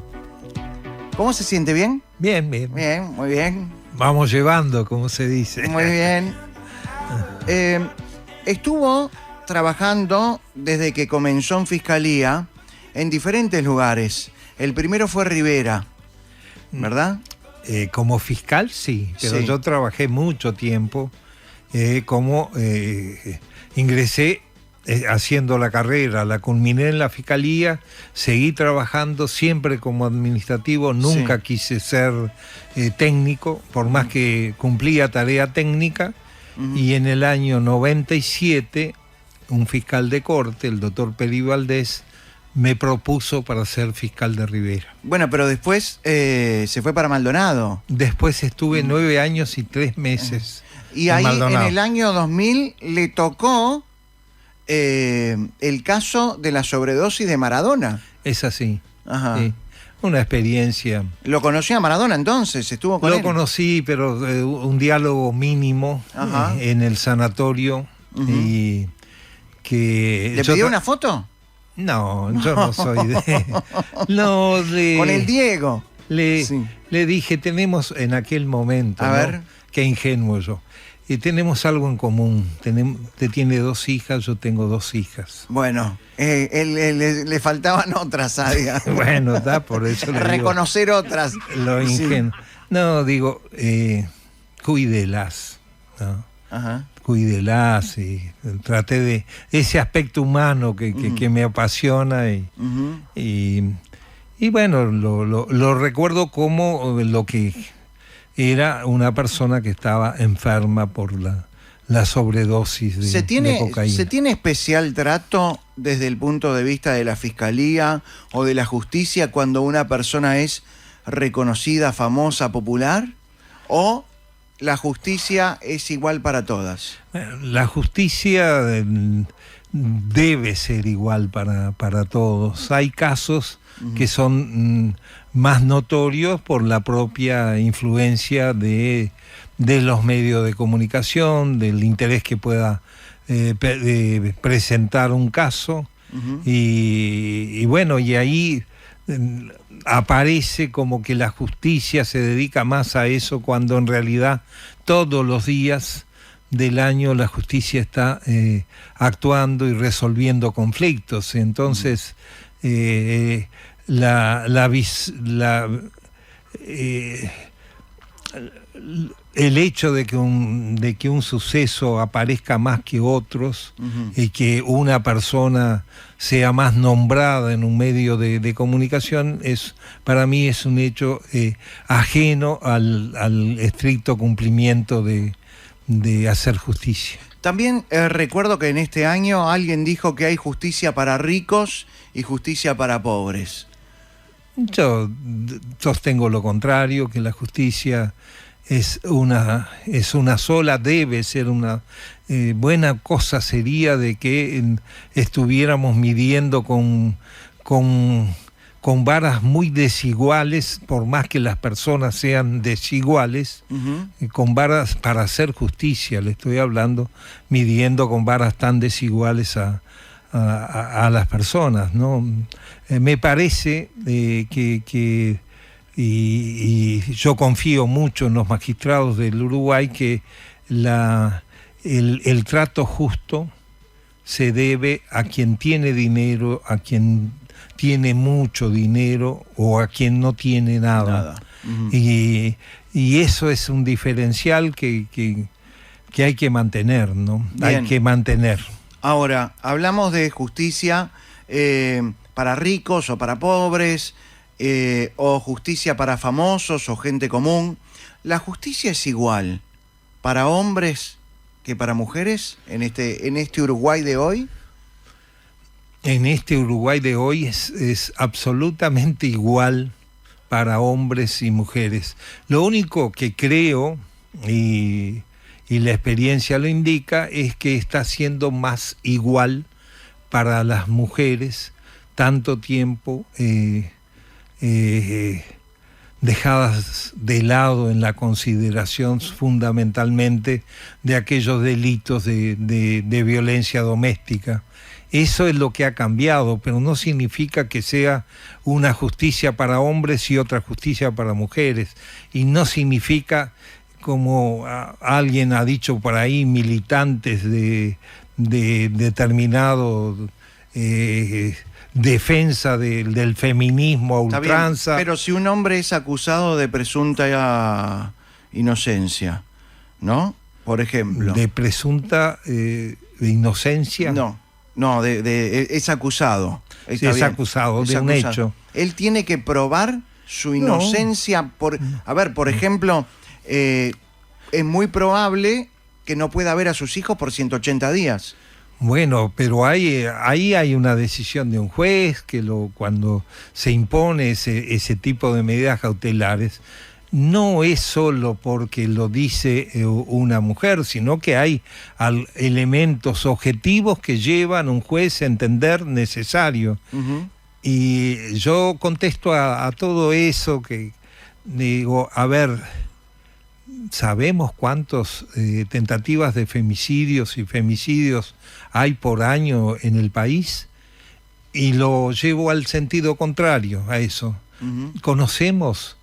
¿Cómo se siente? ¿Bien? Bien. Bien, muy bien. Vamos llevando, como se dice. Muy bien. Estuvo trabajando desde que comenzó en Fiscalía en diferentes lugares. El primero fue Rivera, ¿verdad? Como fiscal, sí, pero sí. Yo trabajé mucho tiempo ingresé haciendo la carrera, la culminé en la Fiscalía, seguí trabajando siempre como administrativo, nunca sí. quise ser técnico, por más que cumplía tarea técnica, y en el año 97 un fiscal de corte, el doctor Peri Valdés, me propuso para ser fiscal de Rivera. Bueno, pero después se fue para Maldonado. Después estuve 9 años y 3 meses y ahí Maldonado. En el año 2000 le tocó el caso de la sobredosis de Maradona. Es así. Ajá. Sí. Una experiencia. ¿Lo conocía a Maradona entonces? ¿Estuvo con él? Lo conocí, pero un diálogo mínimo en el sanatorio. Y que ¿Le pidió una foto? No, yo no soy de... No, con el Diego. Le dije, tenemos en aquel momento, a ver. Qué ingenuo yo. Tenemos algo en común. Usted tiene 2 hijas, yo tengo 2 hijas. Bueno, le faltaban otras, Adia. Bueno, por eso le reconocer digo, otras. Lo ingenuo. Sí. No, digo, cuídelas, ¿no? Ajá. Cuídelas, y traté de ese aspecto humano que me apasiona y bueno, lo recuerdo como lo que era una persona que estaba enferma por la sobredosis de cocaína. ¿Se tiene especial trato desde el punto de vista de la Fiscalía o de la Justicia cuando una persona es reconocida, famosa, popular? ¿O la justicia es igual para todas? La justicia debe ser igual para todos. Hay casos que son más notorios por la propia influencia de los medios de comunicación, del interés que pueda presentar un caso. Y bueno, y ahí aparece como que la justicia se dedica más a eso, cuando en realidad todos los días del año la justicia está actuando y resolviendo conflictos. Entonces el hecho de que un suceso aparezca más que otros y que una persona sea más nombrada en un medio de comunicación, para mí es un hecho ajeno al estricto cumplimiento de hacer justicia. También recuerdo que en este año alguien dijo que hay justicia para ricos y justicia para pobres. Yo sostengo lo contrario, que la justicia es una sola, debe ser una buena cosa sería de que estuviéramos midiendo con varas muy desiguales, por más que las personas sean desiguales, con varas para hacer justicia, le estoy hablando, midiendo con varas tan desiguales a las personas, ¿no? Me parece que y yo confío mucho en los magistrados del Uruguay, que el trato justo se debe a quien tiene dinero, a quien tiene mucho dinero o a quien no tiene nada. Y eso es un diferencial que hay que mantener, ¿no? Bien. Hay que mantener. Ahora, hablamos de justicia para ricos o para pobres, o justicia para famosos o gente común. ¿La justicia es igual para hombres que para mujeres en este Uruguay de hoy? En este Uruguay de hoy es absolutamente igual para hombres y mujeres. Lo único que creo, y la experiencia lo indica, es que está siendo más igual para las mujeres, tanto tiempo dejadas de lado en la consideración fundamentalmente de aquellos delitos de violencia doméstica. Eso es lo que ha cambiado, pero no significa que sea una justicia para hombres y otra justicia para mujeres. Y no significa, como alguien ha dicho por ahí, militantes de determinado defensa del feminismo a ultranza. Bien, pero si un hombre es acusado de presunta inocencia, ¿no? Por ejemplo. ¿De presunta de inocencia? No, es acusado. Sí, es acusado de un hecho. Él tiene que probar su inocencia. A ver, por ejemplo, es muy probable que no pueda ver a sus hijos por 180 días. Bueno, pero ahí hay una decisión de un juez que cuando se impone ese tipo de medidas cautelares, no es solo porque lo dice una mujer, sino que hay elementos objetivos que llevan a un juez a entender necesario. Y yo contesto a todo eso, que digo, a ver, ¿sabemos cuántas tentativas de femicidios y femicidios hay por año en el país? Y lo llevo al sentido contrario a eso. ¿Conocemos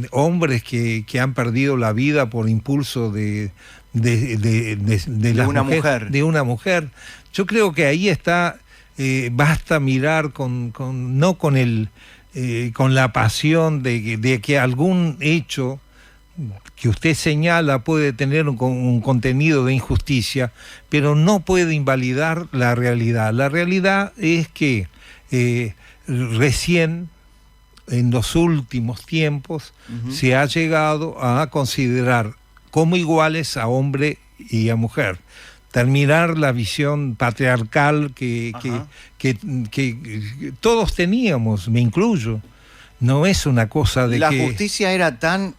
hombres que han perdido la vida por impulso de una mujer? Yo creo que ahí está, basta mirar con la pasión de que algún hecho que usted señala puede tener un contenido de injusticia, pero no puede invalidar la realidad. La realidad es que recién, en los últimos tiempos, se ha llegado a considerar como iguales a hombre y a mujer. Terminar la visión patriarcal que todos teníamos, me incluyo. No es una cosa de la justicia era tan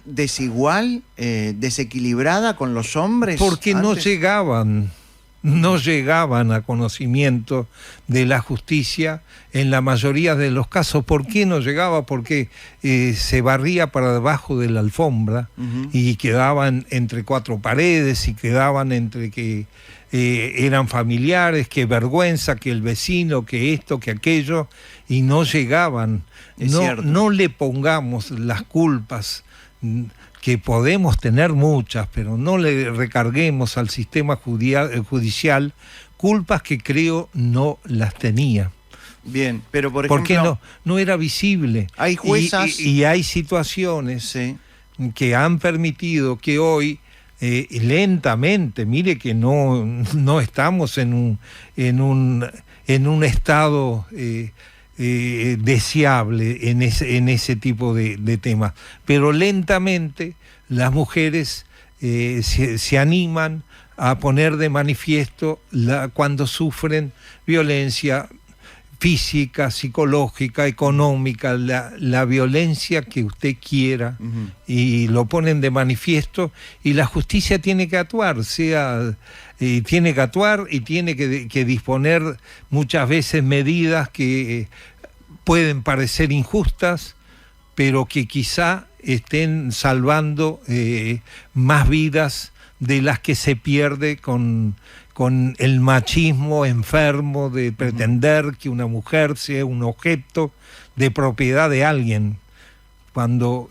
desigual, desequilibrada con los hombres. Porque antes no llegaban a conocimiento de la justicia en la mayoría de los casos. ¿Por qué no llegaba? Porque se barría para debajo de la alfombra y quedaban entre cuatro paredes y quedaban entre que eran familiares, que vergüenza, que el vecino, que esto, que aquello, y no llegaban. No le pongamos las culpas, que podemos tener muchas, pero no le recarguemos al sistema judicial culpas que creo no las tenía. Bien, pero por ejemplo... Porque no era visible. Hay juezas... Y hay situaciones... Sí. que han permitido que hoy lentamente, mire que no estamos en un estado deseable en ese tipo de temas, pero lentamente las mujeres se animan a poner de manifiesto cuando sufren violencia física, psicológica, económica, la violencia que usted quiera, y lo ponen de manifiesto, y la justicia tiene que actuar, tiene que actuar y tiene que disponer muchas veces medidas que pueden parecer injustas, pero que quizá estén salvando más vidas de las que se pierde con el machismo enfermo de pretender que una mujer sea un objeto de propiedad de alguien. Cuando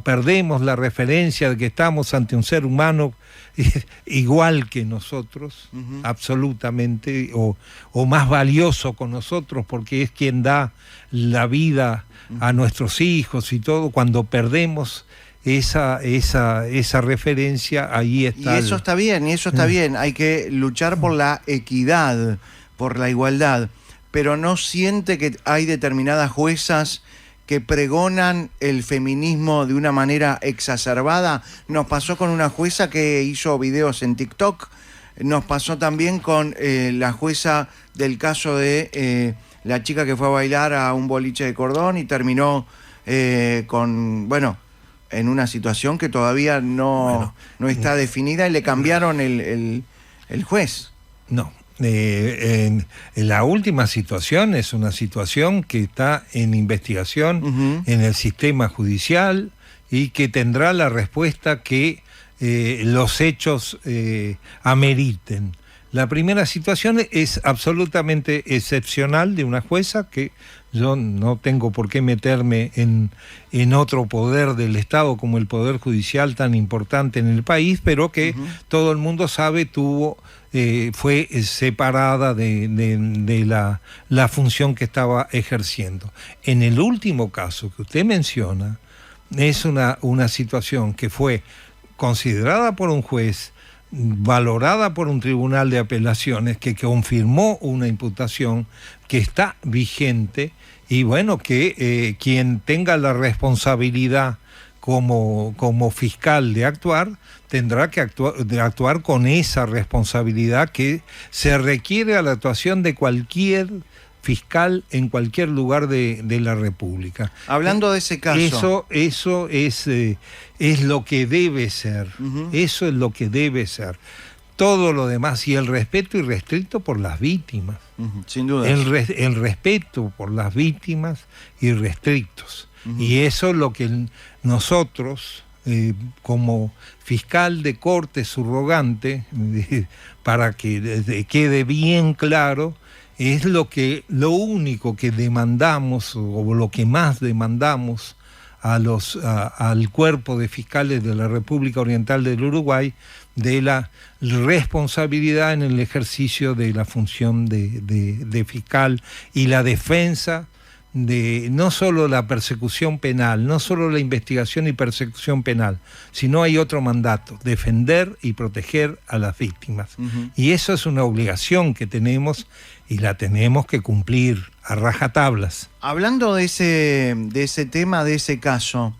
perdemos la referencia de que estamos ante un ser humano igual que nosotros, absolutamente, o más valioso con nosotros, porque es quien da la vida a nuestros hijos y todo, cuando perdemos esa referencia, ahí está. Y eso está bien, hay que luchar por la equidad, por la igualdad, pero ¿no siente que hay determinadas juezas que pregonan el feminismo de una manera exacerbada? Nos pasó con una jueza que hizo videos en TikTok, nos pasó también con la jueza del caso de la chica que fue a bailar a un boliche de Cordón y terminó en una situación que todavía no está definida, y le cambiaron el juez. No. En la última situación es una situación que está en investigación en el sistema judicial y que tendrá la respuesta que los hechos ameriten. La primera situación es absolutamente excepcional, de una jueza que yo no tengo por qué meterme en otro poder del Estado como el Poder Judicial tan importante en el país, pero que todo el mundo sabe fue separada de la función que estaba ejerciendo. En el último caso que usted menciona, es una situación que fue considerada por un juez, valorada por un tribunal de apelaciones, que confirmó una imputación que está vigente, y bueno, que quien tenga la responsabilidad como fiscal de actuar, tendrá que actuar con esa responsabilidad que se requiere a la actuación de cualquier fiscal en cualquier lugar de la República. Hablando de ese caso... Eso es lo que debe ser. Eso es lo que debe ser. Todo lo demás, y el respeto irrestricto por las víctimas. Sin duda. El respeto por las víctimas irrestrictos. Y eso es lo que nosotros, como fiscal de corte subrogante, para que quede bien claro, es lo único que demandamos, o lo que más demandamos al cuerpo de fiscales de la República Oriental del Uruguay, de la responsabilidad en el ejercicio de la función de fiscal, y la defensa de no solo la persecución penal, no solo la investigación y persecución penal, sino hay otro mandato: defender y proteger a las víctimas. Y eso es una obligación que tenemos, y la tenemos que cumplir a rajatablas. Hablando de ese tema, de ese caso,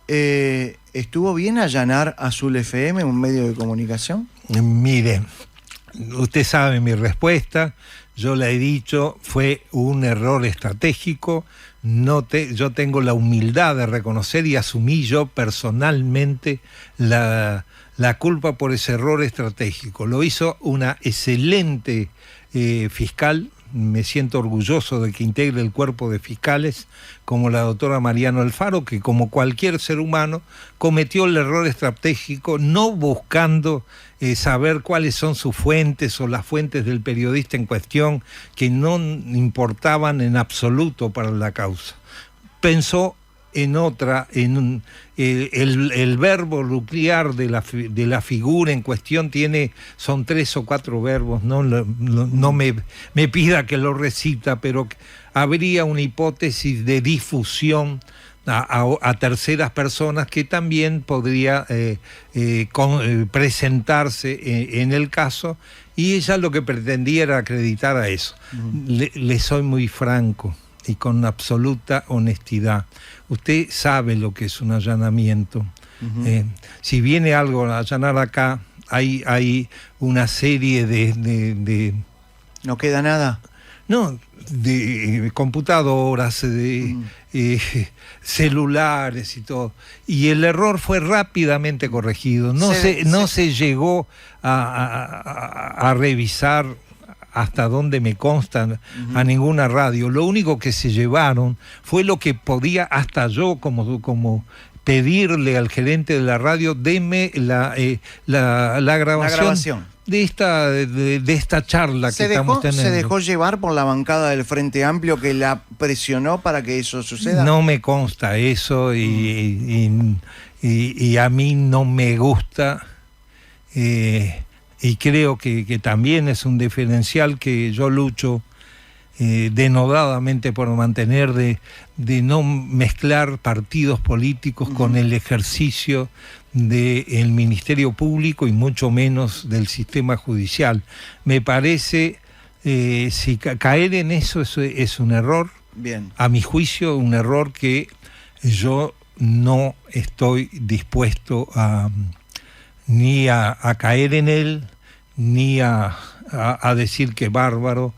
¿estuvo bien allanar Azul FM, un medio de comunicación? Mire, usted sabe mi respuesta. Yo la he dicho, fue un error estratégico. Yo tengo la humildad de reconocer, y asumí yo personalmente la culpa por ese error estratégico. Lo hizo una excelente fiscal. Me siento orgulloso de que integre el cuerpo de fiscales, como la doctora Mariano Alfaro, que como cualquier ser humano cometió el error estratégico, no buscando saber cuáles son sus fuentes o las fuentes del periodista en cuestión, que no importaban en absoluto para la causa. Pensó en otra, el verbo nuclear de la figura en cuestión son 3 o 4 verbos, no me pida que lo recita, pero habría una hipótesis de difusión a terceras personas que también podría presentarse en el caso, y ella lo que pretendía era acreditar a eso. Le soy muy franco y con absoluta honestidad. Usted sabe lo que es un allanamiento. Si viene algo a allanar acá, hay una serie de... ¿No queda nada? No, de computadoras, de celulares y todo. Y el error fue rápidamente corregido. No se llegó a revisar, hasta donde me consta, a ninguna radio. Lo único que se llevaron fue lo que podía, hasta yo como pedirle al gerente de la radio, deme la grabación. De esta charla que estamos teniendo. ¿Se dejó llevar por la bancada del Frente Amplio que la presionó para que eso suceda? No me consta eso y a mí no me gusta, y creo que también es un diferencial que yo lucho denodadamente por mantener, de no mezclar partidos políticos con el ejercicio del Ministerio Público y mucho menos del sistema judicial. Me parece, si caer en eso es un error. Bien. A mi juicio, un error que yo no estoy dispuesto ni a caer en él, ni a decir que bárbaro,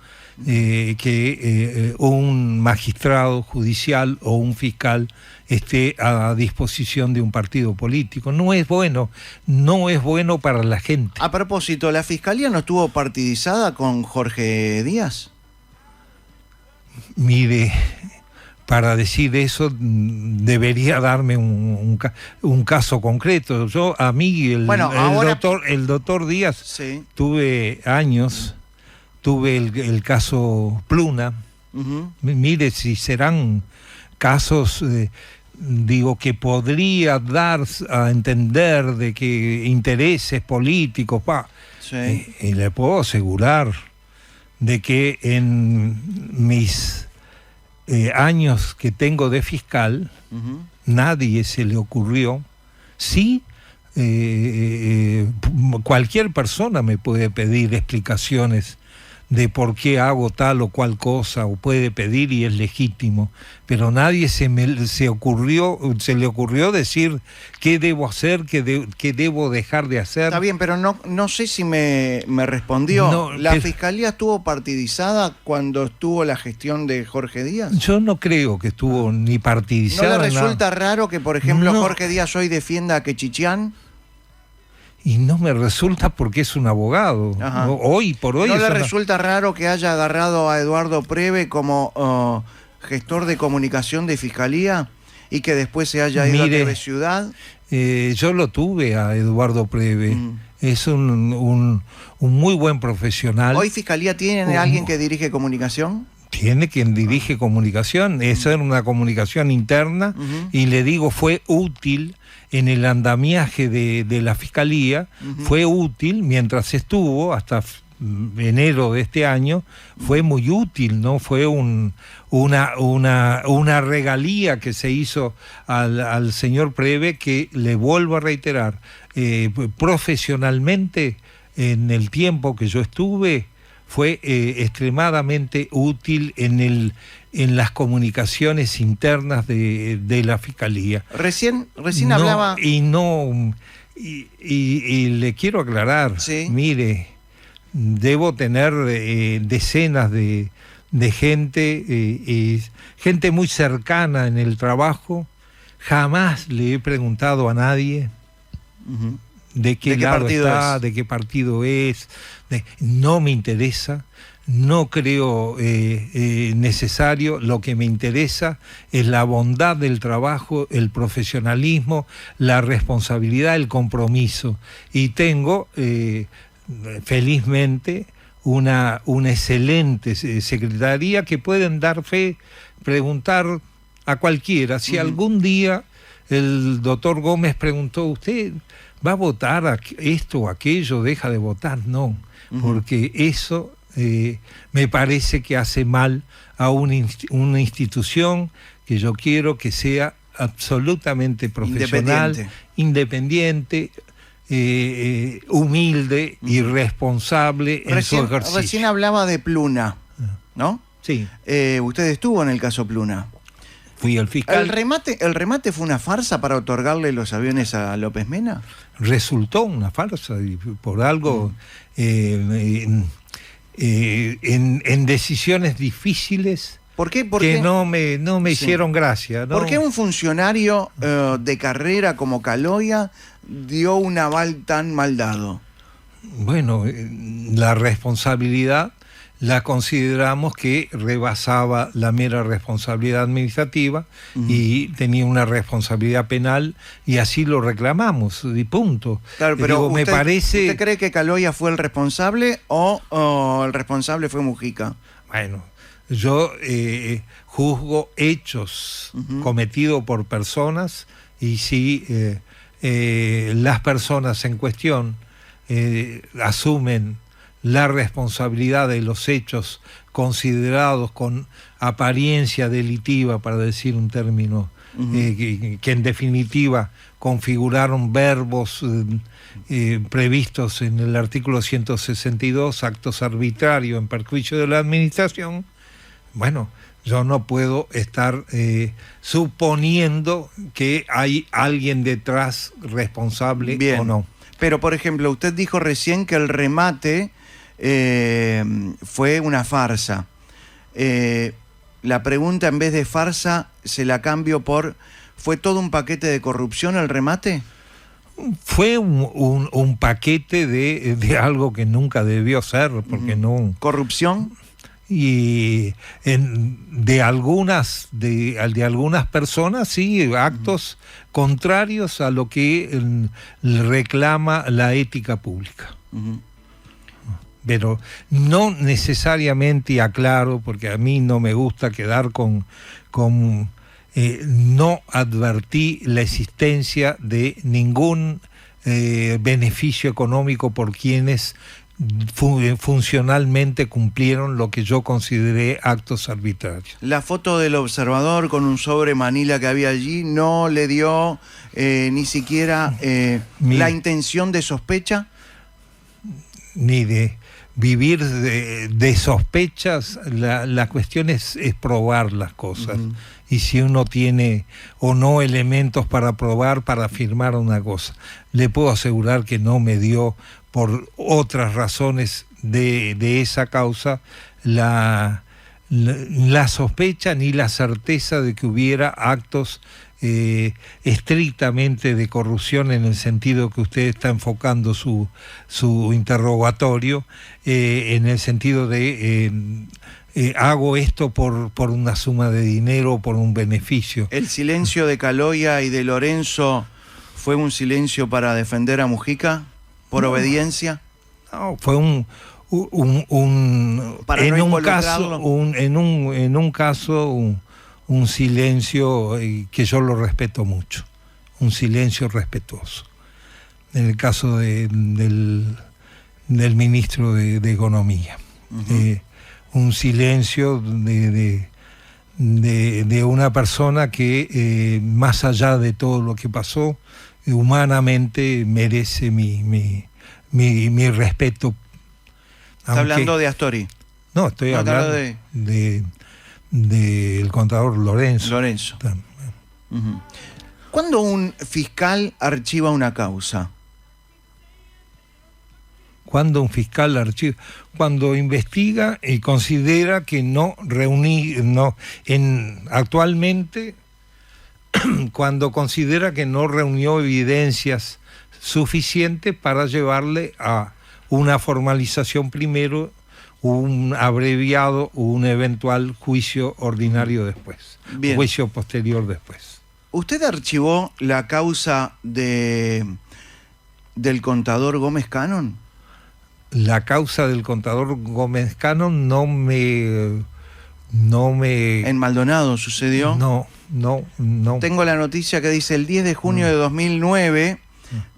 que un magistrado judicial o un fiscal esté a disposición de un partido político. No es bueno para la gente. A propósito, ¿la Fiscalía no estuvo partidizada con Jorge Díaz? Mire, para decir eso debería darme un caso concreto. A mí, el doctor Díaz, sí. Tuve el caso Pluna. Mire, si serán casos, que podría dar a entender de que intereses políticos, sí. Y le puedo asegurar de que en mis años que tengo de fiscal, nadie se le ocurrió. Sí, cualquier persona me puede pedir explicaciones de por qué hago tal o cual cosa, o puede pedir, y es legítimo, pero nadie se le ocurrió decir qué debo hacer, qué debo dejar de hacer. Está bien, pero no sé si me respondió. No, ¿La Fiscalía estuvo partidizada cuando estuvo la gestión de Jorge Díaz? Yo no creo que estuvo ni partidizada. ¿No le resulta raro que, por ejemplo, Jorge Díaz hoy defienda a Quechichán? Y no me resulta porque es un abogado. Hoy por hoy. ¿No le resulta raro que haya agarrado a Eduardo Preve como gestor de comunicación de Fiscalía y que después se haya ido a TV Ciudad? Yo lo tuve a Eduardo Preve. Es un muy buen profesional. ¿Hoy Fiscalía tiene alguien que dirige comunicación? Tiene quien dirige comunicación. Esa era una comunicación interna, y le digo, fue útil en el andamiaje de la Fiscalía, fue útil mientras estuvo, hasta enero de este año, fue muy útil, ¿no? Fue una regalía que se hizo al señor Preve, que, le vuelvo a reiterar, profesionalmente, en el tiempo que yo estuve, fue extremadamente útil en las comunicaciones internas de la Fiscalía. Recién hablaba... Y le quiero aclarar, ¿sí? Mire, debo tener decenas de gente, gente muy cercana en el trabajo. Jamás le he preguntado a nadie de qué lado está, de qué partido es. No me interesa, no creo necesario. Lo que me interesa es la bondad del trabajo, el profesionalismo, la responsabilidad, el compromiso. Y tengo, felizmente, una excelente secretaría que pueden dar fe, preguntar a cualquiera. Si algún día el doctor Gómez preguntó, ¿usted va a votar esto o aquello? Deja de votar. No, porque eso me parece que hace mal a una institución que yo quiero que sea absolutamente profesional, independiente, humilde y responsable en su ejercicio. Recién hablaba de Pluna, ¿no? Sí. Usted estuvo en el caso Pluna. Fui el fiscal. ¿El remate fue una farsa para otorgarle los aviones a López Mena? Resultó una farsa y por algo en decisiones difíciles. ¿Por qué? Que no me hicieron gracia, ¿no? ¿Por qué un funcionario de carrera como Caloia dio un aval tan mal dado? Bueno, la responsabilidad la consideramos que rebasaba la mera responsabilidad administrativa y tenía una responsabilidad penal y así lo reclamamos y punto. Claro, pero digo, me parece... ¿Usted cree que Caloia fue el responsable o el responsable fue Mujica? Bueno, yo juzgo hechos cometidos por personas y si las personas en cuestión asumen la responsabilidad de los hechos considerados con apariencia delitiva, para decir un término que en definitiva configuraron verbos previstos en el artículo 162, actos arbitrarios en perjuicio de la administración. Bueno, yo no puedo estar suponiendo que hay alguien detrás responsable. Bien. O no. Pero, por ejemplo, usted dijo recién que el remate fue una farsa. La pregunta, en vez de farsa, se la cambio por ¿fue todo un paquete de corrupción el remate? Fue un paquete de algo que nunca debió ser, porque no... ¿Corrupción? Y de algunas personas, sí, actos contrarios a lo que reclama la ética pública. Pero no necesariamente, y aclaro, porque a mí no me gusta quedar con no advertí la existencia de ningún beneficio económico por quienes funcionalmente cumplieron lo que yo consideré actos arbitrarios. La foto del observador con un sobre Manila que había allí no le dio ni siquiera la intención de sospecha. Ni de vivir de sospechas. La cuestión es probar las cosas. Y si uno tiene o no elementos para probar, para afirmar una cosa. Le puedo asegurar que no me dio, por otras razones de esa causa, la sospecha ni la certeza de que hubiera actos estrictamente de corrupción, en el sentido que usted está enfocando su interrogatorio, en el sentido de hago esto por una suma de dinero o por un beneficio. ¿El silencio de Caloia y de Lorenzo fue un silencio para defender a Mujica? ¿Por obediencia? No, fue en un caso un silencio que yo lo respeto mucho, un silencio respetuoso. En el caso del ministro de Economía, un silencio de una persona que más allá de todo lo que pasó, humanamente merece mi respeto. ¿Está hablando de Astori? No, estoy hablando del contador Lorenzo. ¿Cuándo un fiscal archiva una causa? Cuando un fiscal archiva, cuando investiga y considera que actualmente cuando considera que no reunió evidencias suficientes para llevarle a una formalización primero, un abreviado o un eventual juicio ordinario después. Bien. Juicio posterior después. ¿Usted archivó la causa del contador Gómez Cannon? La causa del contador Gómez Cannon no me... ¿En Maldonado sucedió? No. Tengo la noticia que dice: el 10 de junio de 2009,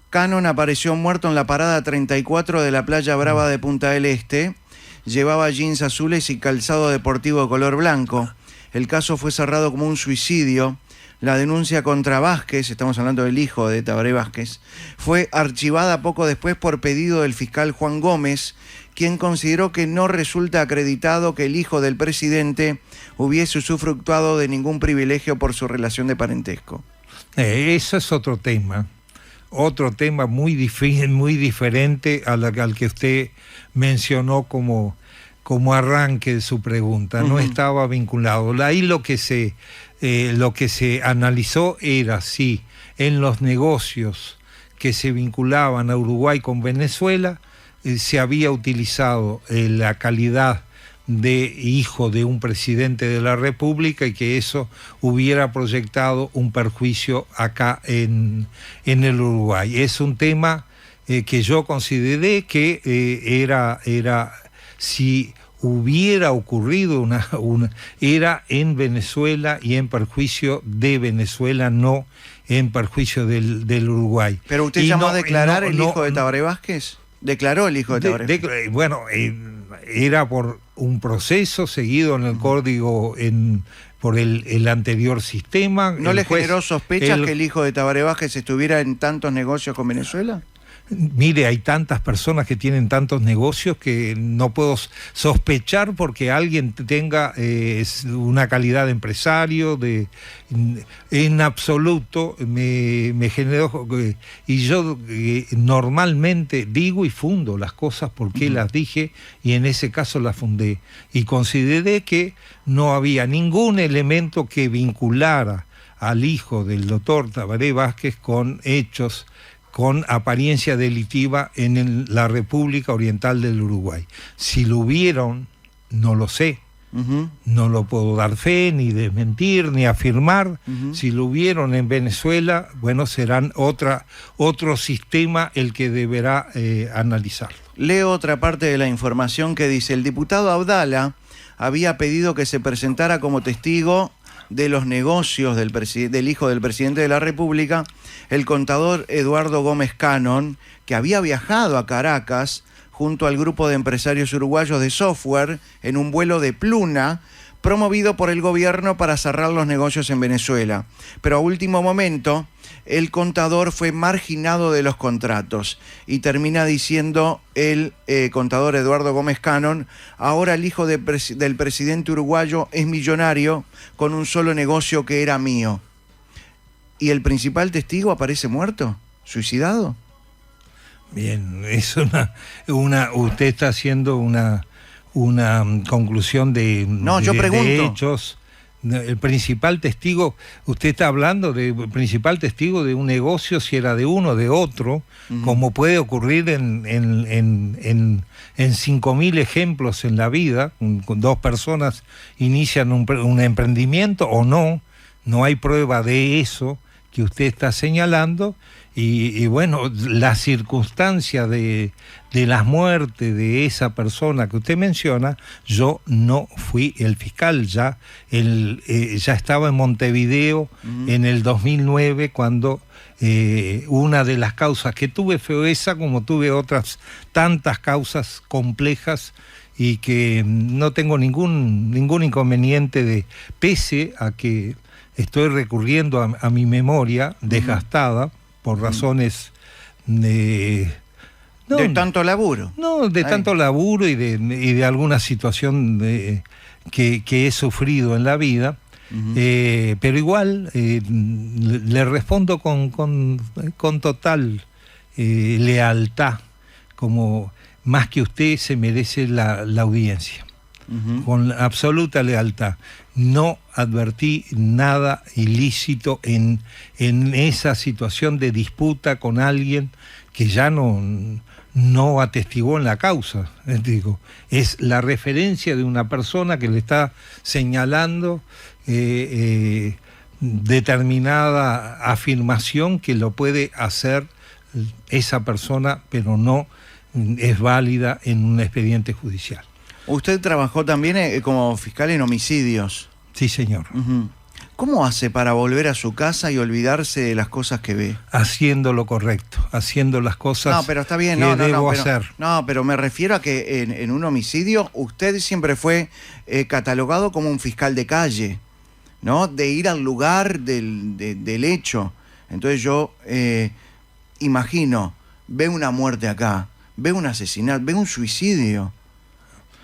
Cannon apareció muerto en la parada 34 de la playa Brava de Punta del Este. Llevaba jeans azules y calzado deportivo de color blanco. El caso fue cerrado como un suicidio. La denuncia contra Vázquez, estamos hablando del hijo de Tabaré Vázquez, fue archivada poco después por pedido del fiscal Juan Gómez, quien consideró que no resulta acreditado que el hijo del presidente hubiese usufructuado de ningún privilegio por su relación de parentesco. Eso es otro tema muy diferente al que usted mencionó como arranque de su pregunta. No estaba vinculado. Ahí lo que se analizó era si en los negocios que se vinculaban a Uruguay con Venezuela se había utilizado la calidad de hijo de un presidente de la República y que eso hubiera proyectado un perjuicio acá en el Uruguay. Es un tema que yo consideré que era si hubiera ocurrido era en Venezuela y en perjuicio de Venezuela, no en perjuicio del Uruguay. ¿Pero usted llamó a declarar el hijo de Tabaré Vázquez? ¿Declaró el hijo de Tabaré? Bueno, era por un proceso seguido en el código por el anterior sistema. ¿No le generó sospechas que el hijo de Tabaré Vázquez estuviera en tantos negocios con Venezuela? Mire, hay tantas personas que tienen tantos negocios que no puedo sospechar porque alguien tenga una calidad de empresario, en absoluto me generó, y yo normalmente digo y fundo las cosas porque las dije y en ese caso las fundé y consideré que no había ningún elemento que vinculara al hijo del doctor Tabaré Vázquez con hechos con apariencia delictiva en la República Oriental del Uruguay. Si lo hubieron, no lo sé. No lo puedo dar fe, ni desmentir, ni afirmar. Si lo hubieron en Venezuela, bueno, serán otro sistema el que deberá analizarlo. Leo otra parte de la información que dice: el diputado Abdala había pedido que se presentara como testigo de los negocios del hijo del presidente de la República, el contador Eduardo Gómez Cannon, que había viajado a Caracas junto al grupo de empresarios uruguayos de software en un vuelo de Pluna, promovido por el gobierno para cerrar los negocios en Venezuela. Pero a último momento, el contador fue marginado de los contratos y termina diciendo el contador Eduardo Gómez Cannon: ahora el hijo del presidente uruguayo es millonario con un solo negocio que era mío. ¿Y el principal testigo aparece muerto? ¿Suicidado? Bien, es usted está haciendo una conclusión de hechos. El principal testigo, usted está hablando del principal testigo de un negocio, si era de uno o de otro, como puede ocurrir en 5.000 ejemplos en la vida. Con dos personas inician un emprendimiento o no hay prueba de eso que usted está señalando. Y bueno, la circunstancia de la muerte de esa persona que usted menciona, yo no fui el fiscal, ya estaba en Montevideo en el 2009 cuando una de las causas que tuve fue esa, como tuve otras tantas causas complejas y que no tengo ningún inconveniente pese a que estoy recurriendo a mi memoria desgastada, por razones de tanto laburo. No, de tanto laburo y de alguna situación que he sufrido en la vida. Pero igual le respondo con total lealtad, como más que usted se merece la audiencia. Con absoluta lealtad. No advertí nada ilícito en esa situación de disputa con alguien que ya no atestiguó en la causa. Es la referencia de una persona que le está señalando determinada afirmación que lo puede hacer esa persona, pero no es válida en un expediente judicial. Usted trabajó también como fiscal en homicidios. Sí, señor. ¿Cómo hace para volver a su casa y olvidarse de las cosas que ve? Haciendo lo correcto, haciendo las cosas pero está bien, que debo hacer. No, pero me refiero a que en un homicidio usted siempre fue catalogado como un fiscal de calle. ¿no? De ir al lugar del hecho. Entonces yo imagino, veo una muerte acá, veo un asesinato, veo un suicidio.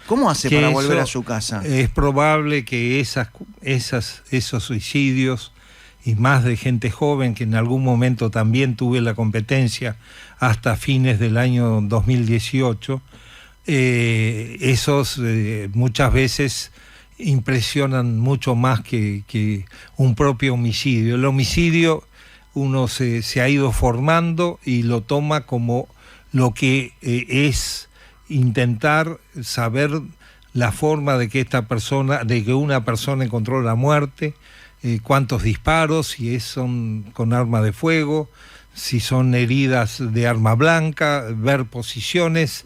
¿Cómo hace para volver a su casa? Es probable que esos suicidios, y más de gente joven, que en algún momento también tuve la competencia hasta fines del año 2018, esos muchas veces impresionan mucho más que un propio homicidio. El homicidio uno se ha ido formando y lo toma como lo que es intentar saber la forma de que una persona encontró la muerte, cuántos disparos, si son con arma de fuego, si son heridas de arma blanca, ver posiciones,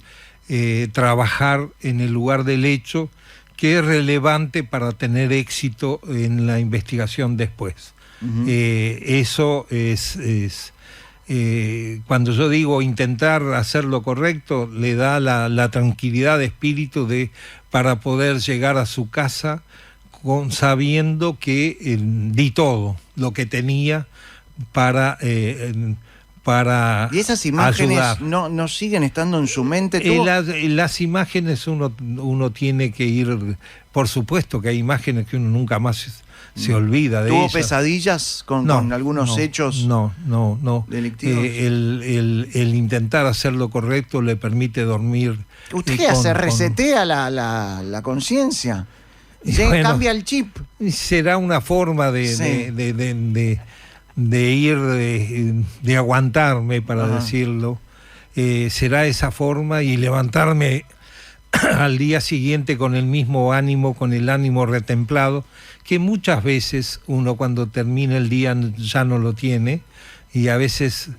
trabajar en el lugar del hecho, que es relevante para tener éxito en la investigación después. Uh-huh. Eso es cuando yo digo intentar hacer lo correcto, le da la tranquilidad de espíritu para poder llegar a su casa sabiendo que di todo lo que tenía para ¿Y esas imágenes no siguen estando en su mente? Las imágenes uno tiene que ir, por supuesto que hay imágenes que uno nunca más se olvida de ellas. ¿Tuvo pesadillas con algunos hechos delictivos? El intentar hacer lo correcto le permite dormir. ¿Usted qué hace? ¿Resetea la conciencia? Bueno, ¿cambia el chip? Será una forma de ir, de aguantarme, para decirlo. Será esa forma, y levantarme al día siguiente con el mismo ánimo, con el ánimo retemplado, que muchas veces uno cuando termina el día ya no lo tiene, y a veces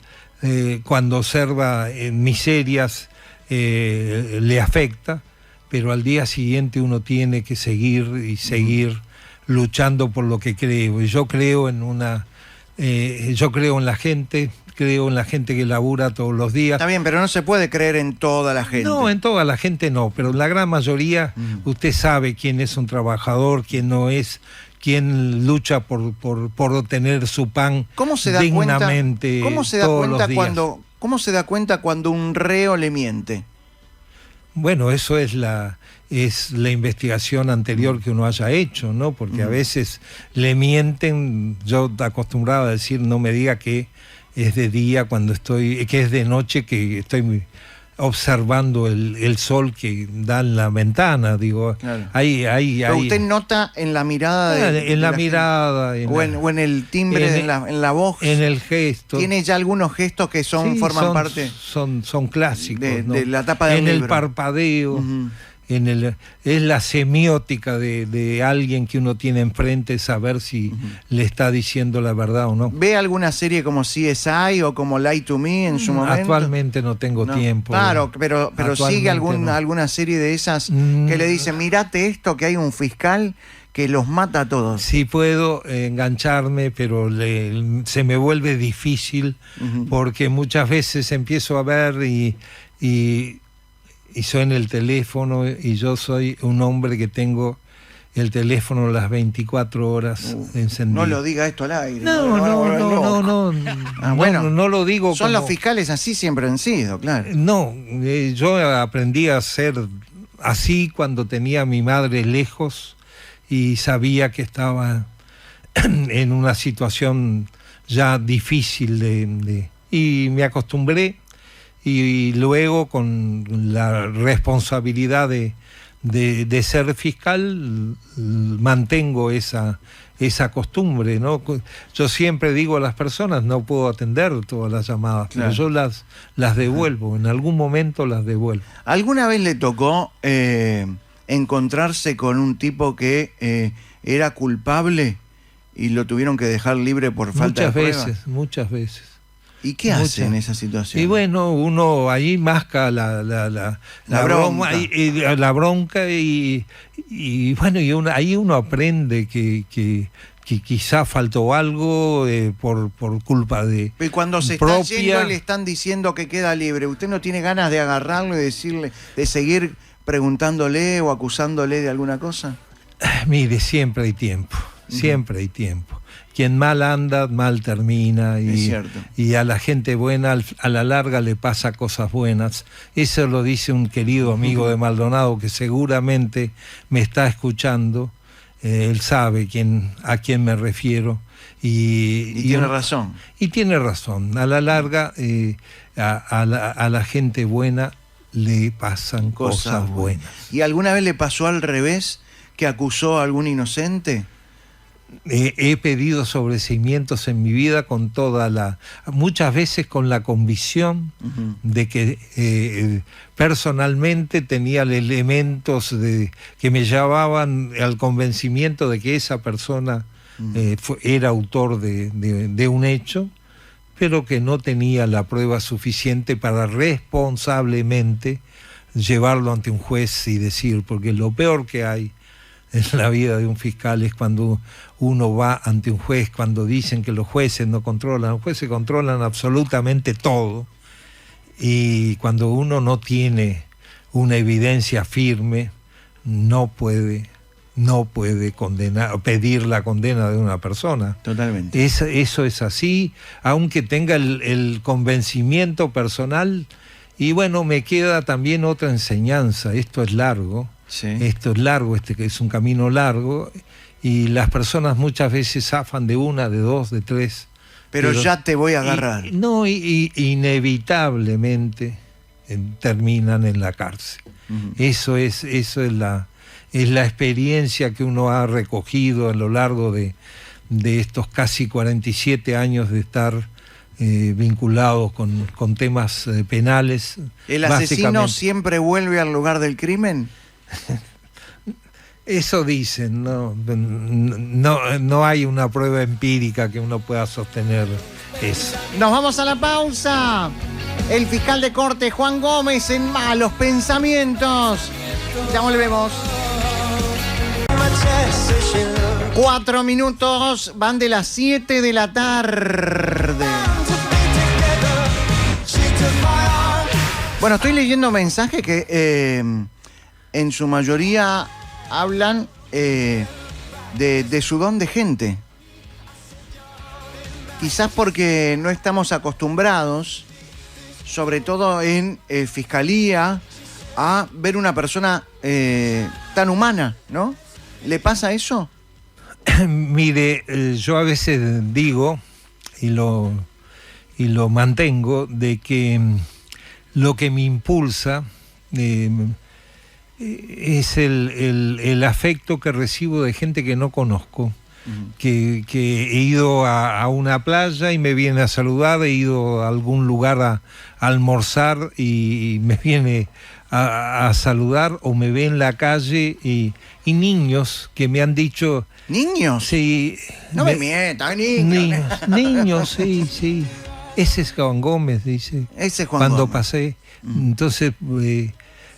cuando observa miserias le afecta, pero al día siguiente uno tiene que seguir luchando por lo que creo. Y yo creo en la gente, creo en la gente que labura todos los días. Está bien, pero no se puede creer en toda la gente. No, en toda la gente no, pero en la gran mayoría usted sabe quién es un trabajador, quién no es, quién lucha por obtener su pan dignamente. ¿Cómo se da cuenta cuando un reo le miente? Bueno, eso es la investigación anterior que uno haya hecho, ¿no? Porque a veces le mienten. Yo acostumbraba a decir, no me diga que es de día que es de noche, que estoy observando el sol que da en la ventana, digo. Claro. Pero usted nota en la mirada o en el timbre, en la voz, en el gesto. ¿Tiene ya algunos gestos que forman parte? Son clásicos, de la tapa del libro. En el parpadeo. Uh-huh. Es la semiótica de alguien que uno tiene enfrente, saber si le está diciendo la verdad o no. ¿Ve alguna serie como CSI o como Lie to Me en su momento? Actualmente no tengo tiempo. Claro, pero sigue alguna serie de esas que le dice, mirate esto, que hay un fiscal que los mata a todos. Sí puedo engancharme, pero se me vuelve difícil, porque muchas veces empiezo a ver y suena el teléfono, y yo soy un hombre que tengo el teléfono las 24 horas encendido. No lo diga esto al aire. No lo digo. Son los fiscales así, siempre han sido, claro. No, yo aprendí a ser así cuando tenía a mi madre lejos y sabía que estaba en una situación ya difícil y me acostumbré. Y luego, con la responsabilidad de ser fiscal, mantengo esa costumbre, ¿no? Yo siempre digo a las personas, no puedo atender todas las llamadas, claro, pero yo las devuelvo, en algún momento las devuelvo. ¿Alguna vez le tocó encontrarse con un tipo que era culpable y lo tuvieron que dejar libre por falta de pruebas? Muchas veces. ¿Y qué hace en esa situación? Y bueno, uno ahí masca la bronca y bueno, ahí uno aprende que quizá faltó algo por culpa de y cuando se propia... está yendo y le están diciendo que queda libre, ¿usted no tiene ganas de agarrarlo y decirle, de seguir preguntándole o acusándole de alguna cosa? Mire, siempre hay tiempo. siempre hay tiempo. Quien mal anda, mal termina, y a la gente buena a la larga le pasa cosas buenas. Eso lo dice un querido amigo de Maldonado que seguramente me está escuchando. Él sabe a quién me refiero. Y tiene razón. Y tiene razón. A la larga, a la gente buena le pasan cosas buenas. ¿Y alguna vez le pasó al revés, que acusó a algún inocente? He pedido sobreseimientos en mi vida muchas veces con la convicción de que personalmente tenía elementos que me llevaban al convencimiento de que esa persona era autor de un hecho, pero que no tenía la prueba suficiente para responsablemente llevarlo ante un juez y decir, porque lo peor que hay en la vida de un fiscal es cuando uno va ante un juez, cuando dicen que los jueces no controlan. Los jueces controlan absolutamente todo, y cuando uno no tiene una evidencia firme, no puede pedir la condena de una persona. Totalmente. Eso es así, aunque tenga el convencimiento personal. Y bueno, me queda también otra enseñanza. Esto es largo. Sí. Esto es largo, que es un camino largo, y las personas muchas veces zafan de una, de dos, de tres. Pero ya te voy a agarrar. Inevitablemente terminan en la cárcel. Eso es la experiencia que uno ha recogido a lo largo de estos casi 47 años de estar vinculados con temas penales. ¿El asesino siempre vuelve al lugar del crimen? Eso dicen, no hay una prueba empírica que uno pueda sostener eso. Nos vamos a la pausa. El fiscal de corte Juan Gómez en Malos Pensamientos. Ya volvemos. 4 minutos, van de las 7 de la tarde. Bueno, estoy leyendo mensajes que en su mayoría hablan de su don de gente. Quizás porque no estamos acostumbrados, sobre todo en fiscalía, a ver una persona tan humana, ¿no? ¿Le pasa eso? Mire, yo a veces digo, y lo mantengo, de que lo que me impulsa es el afecto que recibo de gente que no conozco, que he ido a una playa y me viene a saludar, he ido a algún lugar a almorzar y me viene a saludar, o me ve en la calle, y niños que me han dicho... ¿Niños? Sí. No me mientas, niños. Niños, sí. Ese es Juan Gómez, dice. Ese es Juan cuando Gómez. Pasé. Entonces,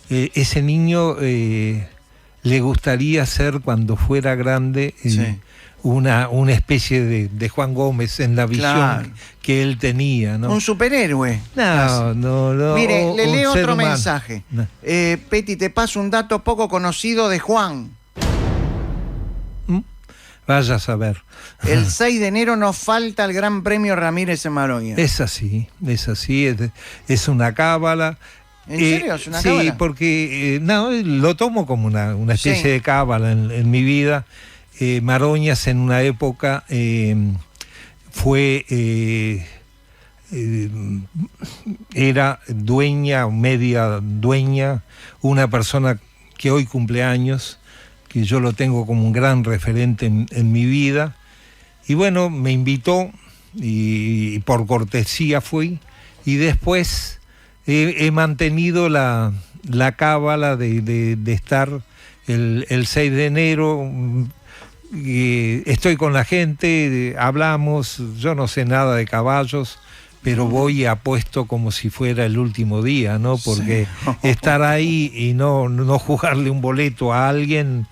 ese niño le gustaría ser, cuando fuera grande, una especie de Juan Gómez en la visión que él tenía, ¿no? Un superhéroe. No. Mire, le leo otro humano. mensaje. No. Peti, te paso un dato poco conocido de Juan. Vaya a saber. El 6 de enero nos falta el Gran Premio Ramírez en Maroña. Es así, es una cábala. ¿En serio? ¿Es una cábala? Sí, porque lo tomo como una especie de cábala en mi vida. Maroñas en una época era dueña, media dueña, una persona que hoy cumple años, que yo lo tengo como un gran referente en mi vida. Y bueno, me invitó y por cortesía fui, y después he mantenido la cábala de estar el 6 de enero. Estoy con la gente, hablamos, yo no sé nada de caballos, pero voy y apuesto como si fuera el último día, ¿no? Porque estar ahí y no jugarle un boleto a alguien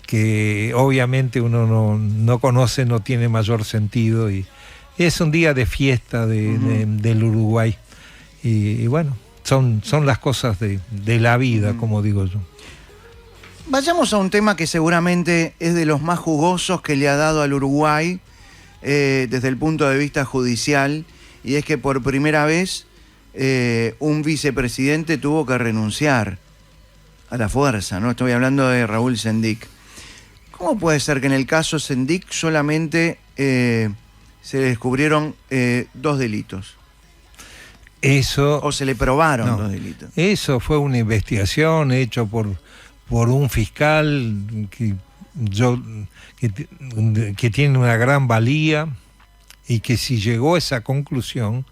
que obviamente uno no conoce, no tiene mayor sentido, y es un día de fiesta del Uruguay, y bueno, son las cosas de la vida, como digo yo. Vayamos a un tema que seguramente es de los más jugosos que le ha dado al Uruguay desde el punto de vista judicial, y es que por primera vez un vicepresidente tuvo que renunciar a la fuerza, ¿no? Estoy hablando de Raúl Sendic. ¿Cómo puede ser que en el caso Sendic solamente se le descubrieron 2 delitos? Eso... ¿O se le probaron 2 delitos? Eso fue una investigación hecha por un fiscal que tiene una gran valía, y que si llegó a esa conclusión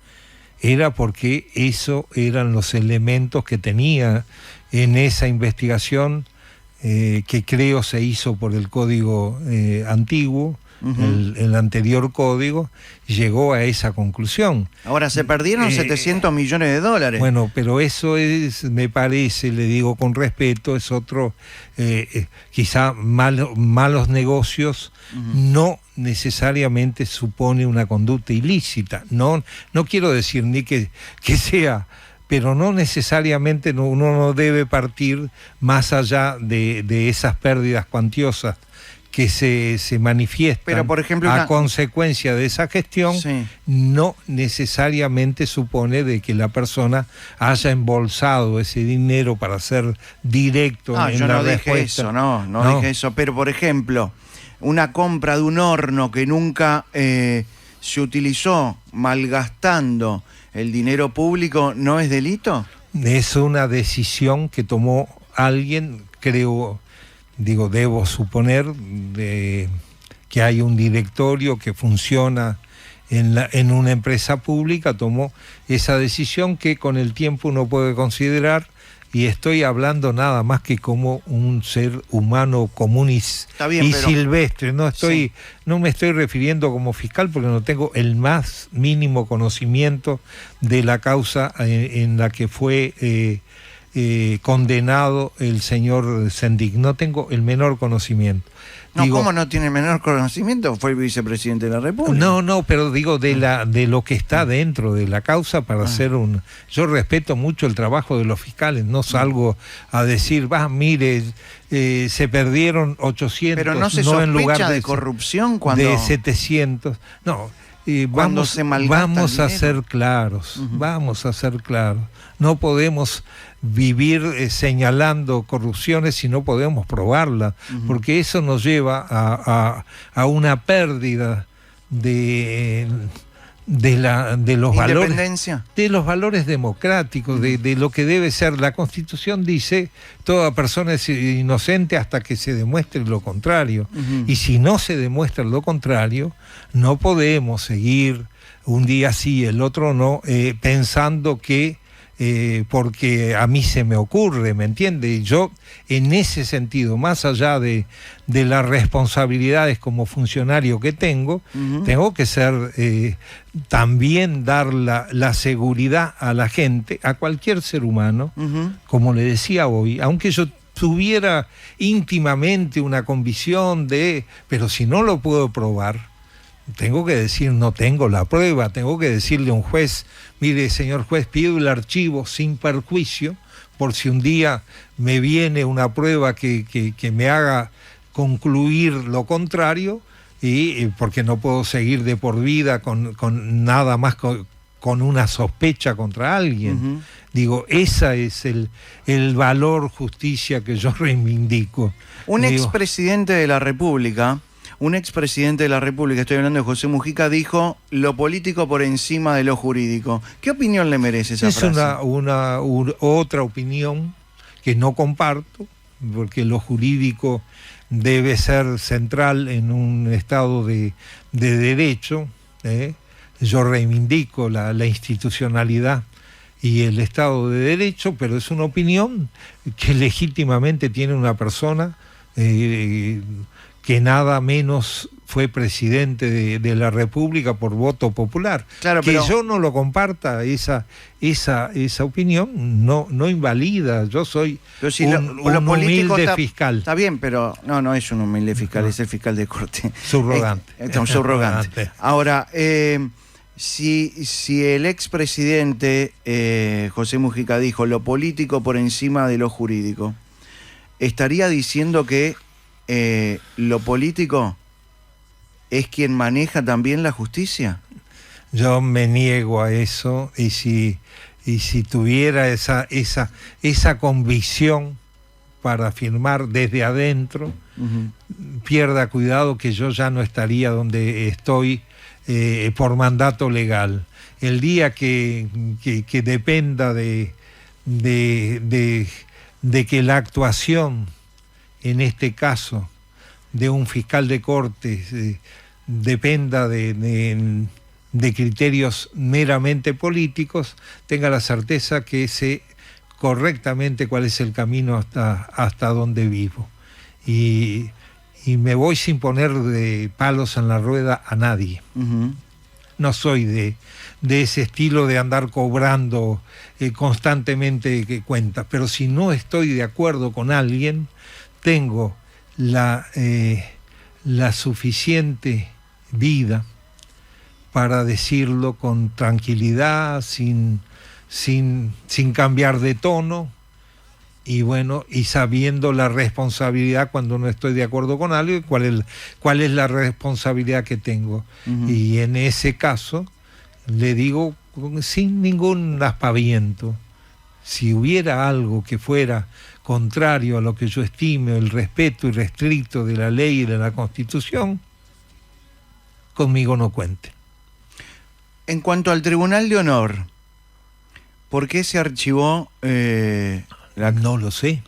era porque eso eran los elementos que tenía en esa investigación, que creo se hizo por el código antiguo, el anterior código, llegó a esa conclusión. Ahora, se perdieron $700 millones. Bueno, pero eso es, me parece, le digo con respeto, es otro, quizá malos negocios, no necesariamente supone una conducta ilícita. No quiero decir ni que sea, pero no necesariamente uno no debe partir más allá de esas pérdidas cuantiosas que se manifiestan, pero, por ejemplo, a consecuencia de esa gestión, sí, no necesariamente supone de que la persona haya embolsado ese dinero para ser directo en yo la no respuesta. Dije eso, no dije eso, pero por ejemplo, una compra de un horno que nunca se utilizó, malgastando el dinero público, ¿no es delito? Es una decisión que tomó alguien, creo... debo suponer que hay un directorio que funciona en una empresa pública, tomó esa decisión que con el tiempo uno puede considerar, y estoy hablando nada más que como un ser humano común y silvestre. No me estoy refiriendo como fiscal, porque no tengo el más mínimo conocimiento de la causa en la que fue condenado el señor Sendic. No tengo el menor conocimiento. ¿Cómo no tiene el menor conocimiento? Fue el vicepresidente de la República. No, pero digo de lo que está dentro de la causa para hacer un... Yo respeto mucho el trabajo de los fiscales, no salgo a decir, mire, se perdieron 800, pero no se sospecha en lugar de corrupción cuando... de 700. No, vamos a ser claros, vamos a ser claros. No podemos vivir señalando corrupciones si no podemos probarla, porque eso nos lleva a una pérdida de los valores democráticos, de lo que debe ser. La Constitución dice: toda persona es inocente hasta que se demuestre lo contrario. Y si no se demuestra lo contrario, no podemos seguir un día sí, el otro no, pensando que porque a mí se me ocurre, ¿me entiende? Yo, en ese sentido, más allá de las responsabilidades como funcionario que tengo, tengo que ser, también dar la seguridad a la gente, a cualquier ser humano, como le decía hoy, aunque yo tuviera íntimamente una convicción pero si no lo puedo probar, tengo que decir, no tengo la prueba, tengo que decirle a un juez: mire, señor juez, pido el archivo sin perjuicio, por si un día me viene una prueba que me haga concluir lo contrario, y porque no puedo seguir de por vida con nada más con una sospecha contra alguien. Digo, ese es el valor justicia que yo reivindico. Un expresidente de la República... estoy hablando de José Mujica, dijo: lo político por encima de lo jurídico. ¿Qué opinión le merece esa frase? Es otra opinión que no comparto, porque lo jurídico debe ser central en un Estado de derecho. Yo reivindico la institucionalidad y el Estado de Derecho, pero es una opinión que legítimamente tiene una persona que nada menos fue presidente de la República por voto popular. Claro, que yo no lo comparta, esa opinión, no invalida. Yo soy un humilde fiscal. Está bien, pero no es un humilde fiscal, es el fiscal de corte. Subrogante. Un subrogante. Ahora, si el expresidente José Mujica dijo: lo político por encima de lo jurídico, estaría diciendo que lo político es quien maneja también la justicia. Yo me niego a eso, y si tuviera esa convicción para afirmar desde adentro, pierda cuidado que yo ya no estaría donde estoy por mandato legal. El día que dependa de que la actuación, en este caso, de un fiscal de cortes, dependa de criterios meramente políticos, tenga la certeza que sé correctamente cuál es el camino hasta donde vivo. Y me voy sin poner de palos en la rueda a nadie. No soy de ese estilo de andar cobrando constantemente cuentas, pero si no estoy de acuerdo con alguien, tengo la suficiente vida para decirlo con tranquilidad, sin cambiar de tono, y bueno, y sabiendo la responsabilidad cuando no estoy de acuerdo con algo, y cuál es la responsabilidad que tengo. Y en ese caso le digo sin ningún aspaviento: si hubiera algo que fuera contrario a lo que yo estime, el respeto irrestricto de la ley y de la Constitución, conmigo no cuente. En cuanto al Tribunal de Honor, ¿por qué se archivó no lo sé.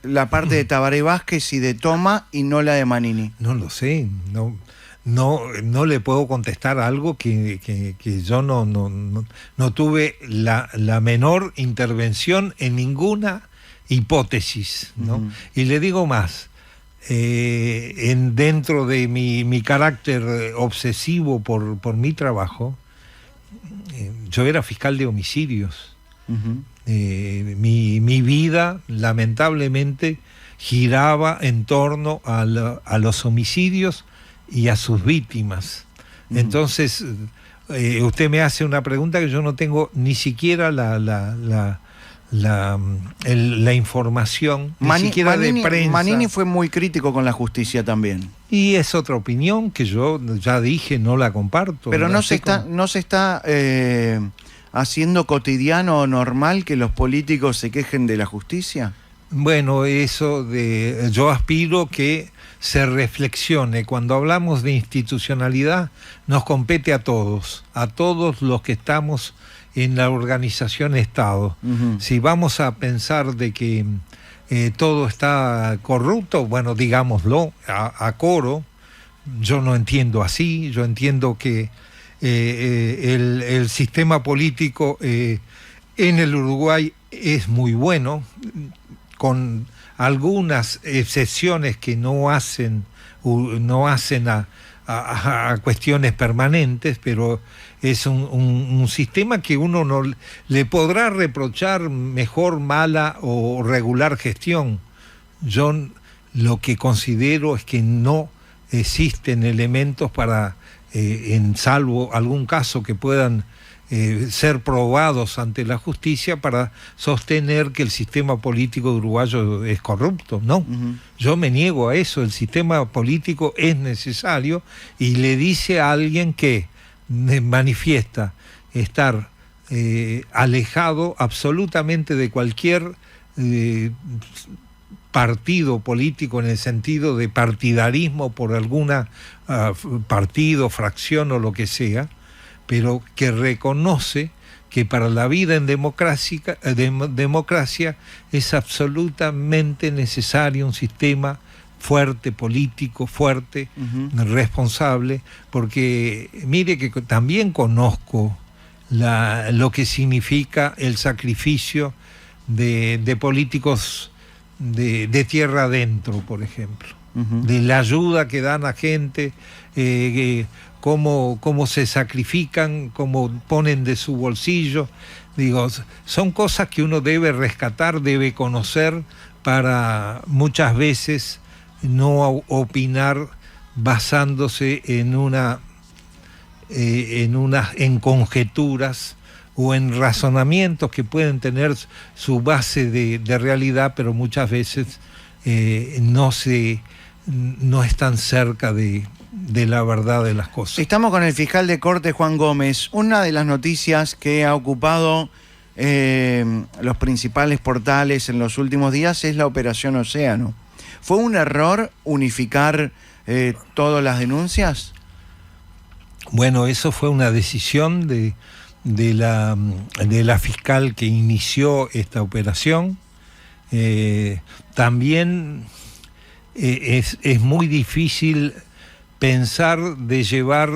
La parte de Tabaré Vázquez y de Toma, y no la de Manini? No lo sé. No le puedo contestar algo que yo no tuve la menor intervención en ninguna hipótesis, ¿no? Y le digo más, dentro de mi carácter obsesivo por mi trabajo, yo era fiscal de homicidios. Mi vida, lamentablemente, giraba en torno a los homicidios y a sus víctimas. Entonces, usted me hace una pregunta que yo no tengo ni siquiera la información, ni siquiera de prensa. Manini fue muy crítico con la justicia también. Y es otra opinión que yo ya dije, no la comparto. Pero no se está haciendo cotidiano o normal que los políticos se quejen de la justicia. Bueno, yo aspiro que se reflexione. Cuando hablamos de institucionalidad, nos compete a todos los que estamos en la organización Estado. Si vamos a pensar de que todo está corrupto, bueno, digámoslo a coro. Yo no entiendo así. Yo entiendo que el sistema político en el Uruguay es muy bueno, con algunas excepciones que no hacen a cuestiones permanentes, pero es un sistema que uno no le podrá reprochar mejor, mala o regular gestión. Yo lo que considero es que no existen elementos para, en salvo algún caso que puedan ser probados ante la justicia, para sostener que el sistema político uruguayo es corrupto. No, yo me niego a eso. El sistema político es necesario, y le dice a alguien que manifiesta estar alejado absolutamente de cualquier partido político, en el sentido de partidarismo por alguna partido, fracción o lo que sea, pero que reconoce que para la vida en democracia es absolutamente necesario un sistema fuerte, político, fuerte, responsable, porque mire que también conozco lo que significa el sacrificio de políticos de tierra adentro, por ejemplo, de la ayuda que dan a gente, cómo se sacrifican, cómo ponen de su bolsillo. Digo, son cosas que uno debe rescatar, debe conocer, para muchas veces no opinar basándose en conjeturas o en razonamientos que pueden tener su base de realidad, pero muchas veces no están cerca de la verdad de las cosas. Estamos con el fiscal de corte, Juan Gómez. Una de las noticias que ha ocupado los principales portales en los últimos días es la Operación Océano. ¿Fue un error unificar todas las denuncias? Bueno, eso fue una decisión de la fiscal que inició esta operación. También es muy difícil pensar de llevar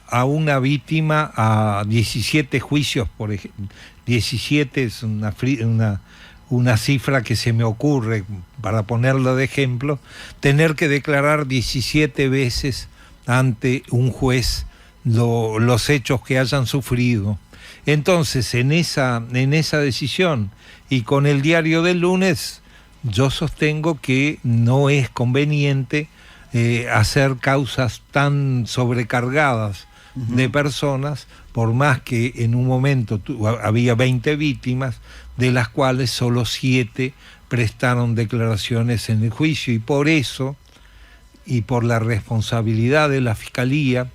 a una víctima a 17 juicios, por ejemplo. 17 es una cifra que se me ocurre, para ponerlo de ejemplo, tener que declarar 17 veces ante un juez los hechos que hayan sufrido. Entonces, en esa decisión y con el diario del lunes, yo sostengo que no es conveniente hacer causas tan sobrecargadas de personas, por más que en un momento había 20 víctimas, de las cuales solo 7 prestaron declaraciones en el juicio, y por eso, y por la responsabilidad de la Fiscalía,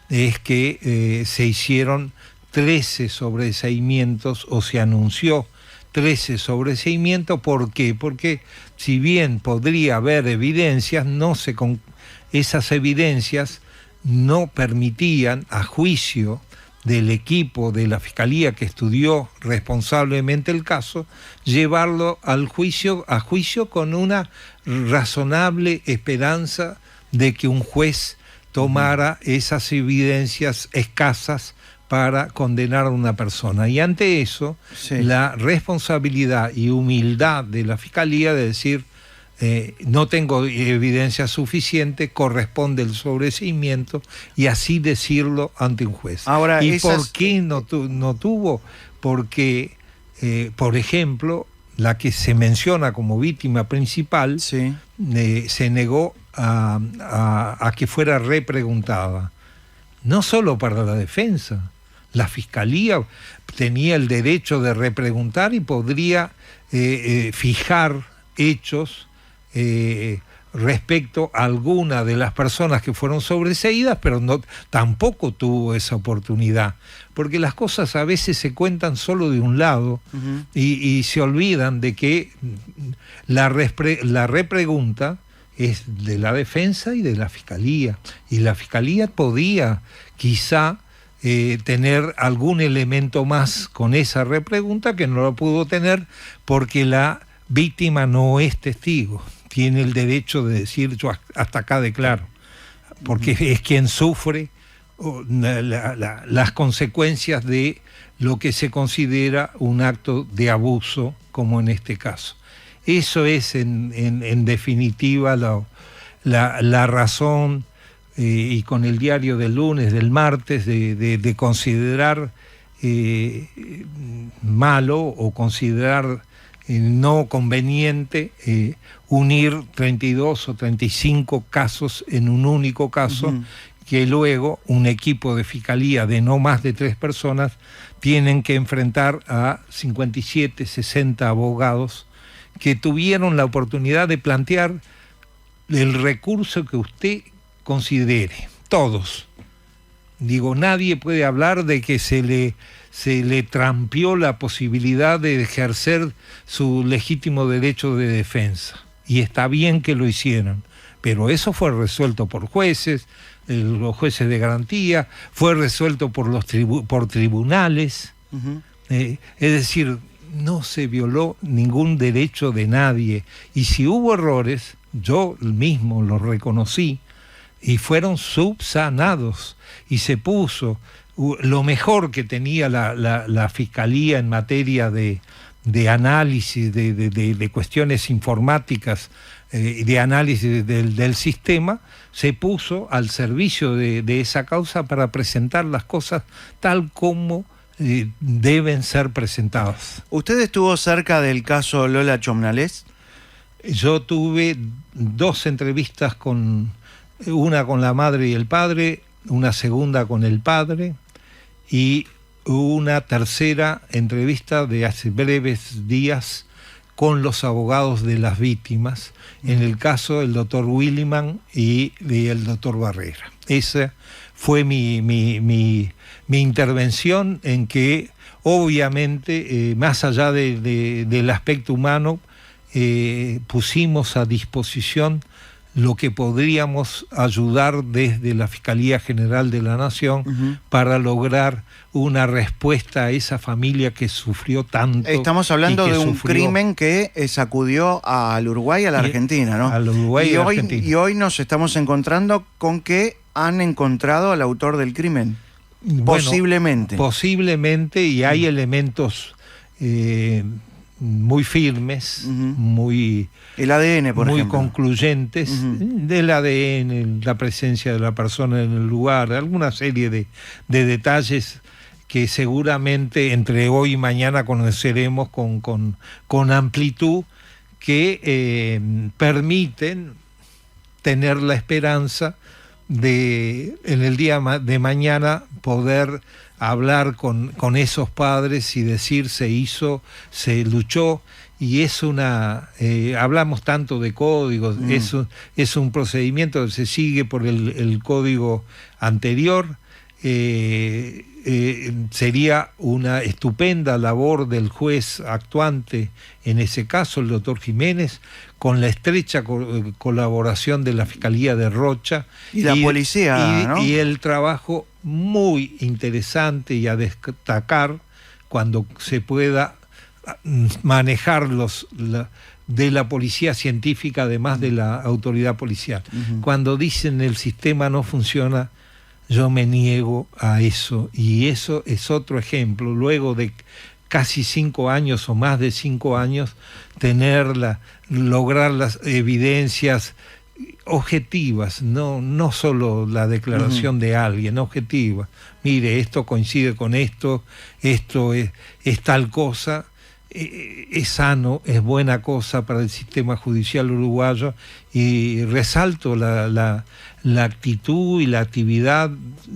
es que se hicieron 13 sobreseimientos, o se anunció 13 sobreseimientos. ¿Por qué? Porque si bien podría haber evidencias, esas evidencias no permitían, a juicio del equipo de la Fiscalía que estudió responsablemente el caso, llevarlo a juicio con una razonable esperanza de que un juez tomara esas evidencias escasas para condenar a una persona. Y ante eso, sí, la responsabilidad y humildad de la Fiscalía de decir, no tengo evidencia suficiente, corresponde el sobreseimiento, y así decirlo ante un juez. Ahora, ¿y por qué no tuvo? Porque, por ejemplo, la que se menciona como víctima principal, sí, se negó a que fuera repreguntada. No solo para la defensa, la Fiscalía tenía el derecho de repreguntar y podría fijar hechos respecto a alguna de las personas que fueron sobreseídas, pero tampoco tuvo esa oportunidad, porque las cosas a veces se cuentan solo de un lado, y se olvidan de que la repregunta es de la defensa y de la Fiscalía, y la Fiscalía podía quizá tener algún elemento más con esa repregunta, que no lo pudo tener porque la víctima no es testigo. Tiene el derecho de decir, yo hasta acá declaro, porque es quien sufre las consecuencias de lo que se considera un acto de abuso, como en este caso. Eso es en definitiva la razón, y con el diario del lunes, del martes, de considerar malo o considerar no conveniente unir 32 o 35 casos en un único caso, que luego un equipo de Fiscalía de no más de 3 personas tienen que enfrentar a 57, 60 abogados que tuvieron la oportunidad de plantear el recurso que usted considere, todos. Digo, nadie puede hablar de que se le trampeó la posibilidad de ejercer su legítimo derecho de defensa, y está bien que lo hicieron, pero eso fue resuelto por jueces, los jueces de garantía, fue resuelto por tribunales. Es decir, no se violó ningún derecho de nadie, y si hubo errores, yo mismo los reconocí, y fueron subsanados, y se puso lo mejor que tenía la Fiscalía en materia de análisis, de cuestiones informáticas, de análisis del sistema, se puso al servicio de esa causa para presentar las cosas tal como deben ser presentadas. ¿Usted estuvo cerca del caso Lola Chomnales? Yo tuve 2 entrevistas, una con la madre y el padre, una segunda con el padre, y una tercera entrevista de hace breves días con los abogados de las víctimas, en el caso del doctor Williman y el doctor Barrera. Esa fue mi intervención, en que obviamente, más allá del aspecto humano, pusimos a disposición lo que podríamos ayudar desde la Fiscalía General de la Nación para lograr una respuesta a esa familia que sufrió tanto. Estamos hablando de un crimen que sacudió al Uruguay y a la Argentina, ¿no? Al Uruguay y a la Argentina. Y hoy nos estamos encontrando con que han encontrado al autor del crimen. Bueno, posiblemente, y hay elementos muy firmes, muy... El ADN, por muy ejemplo. Concluyentes, del ADN, la presencia de la persona en el lugar, alguna serie de detalles que seguramente entre hoy y mañana conoceremos con amplitud, que permiten tener la esperanza de en el día de mañana poder hablar con esos padres y decir: se hizo, se luchó. Y es hablamos tanto de códigos, es un procedimiento que se sigue por el código anterior. Sería una estupenda labor del juez actuante, en ese caso el doctor Jiménez, con la estrecha colaboración de la Fiscalía de Rocha y la policía, ¿no? Y el trabajo muy interesante y a destacar cuando se pueda manejar de la policía científica, además de la autoridad policial. Cuando dicen el sistema no funciona, yo me niego a eso, y eso es otro ejemplo. Luego de casi 5 años o más de 5 años, lograr las evidencias objetivas, no solo la declaración de alguien, objetiva. Mire, esto coincide con esto es tal cosa. Es sano, es buena cosa para el sistema judicial uruguayo, y resalto la actitud y la actividad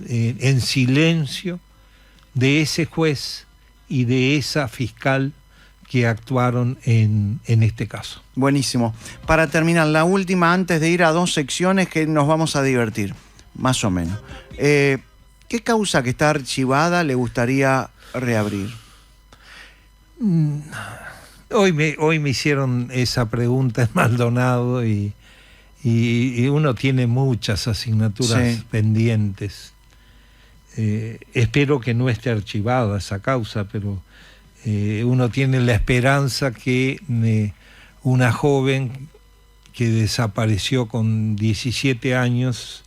en silencio de ese juez y de esa fiscal que actuaron en este caso. Buenísimo. Para terminar, la última, antes de ir a 2 secciones que nos vamos a divertir, más o menos. ¿Qué causa que está archivada le gustaría reabrir? Hoy me hicieron esa pregunta en Maldonado, y uno tiene muchas asignaturas pendientes. Espero que no esté archivada esa causa, pero uno tiene la esperanza que una joven que desapareció con 17 años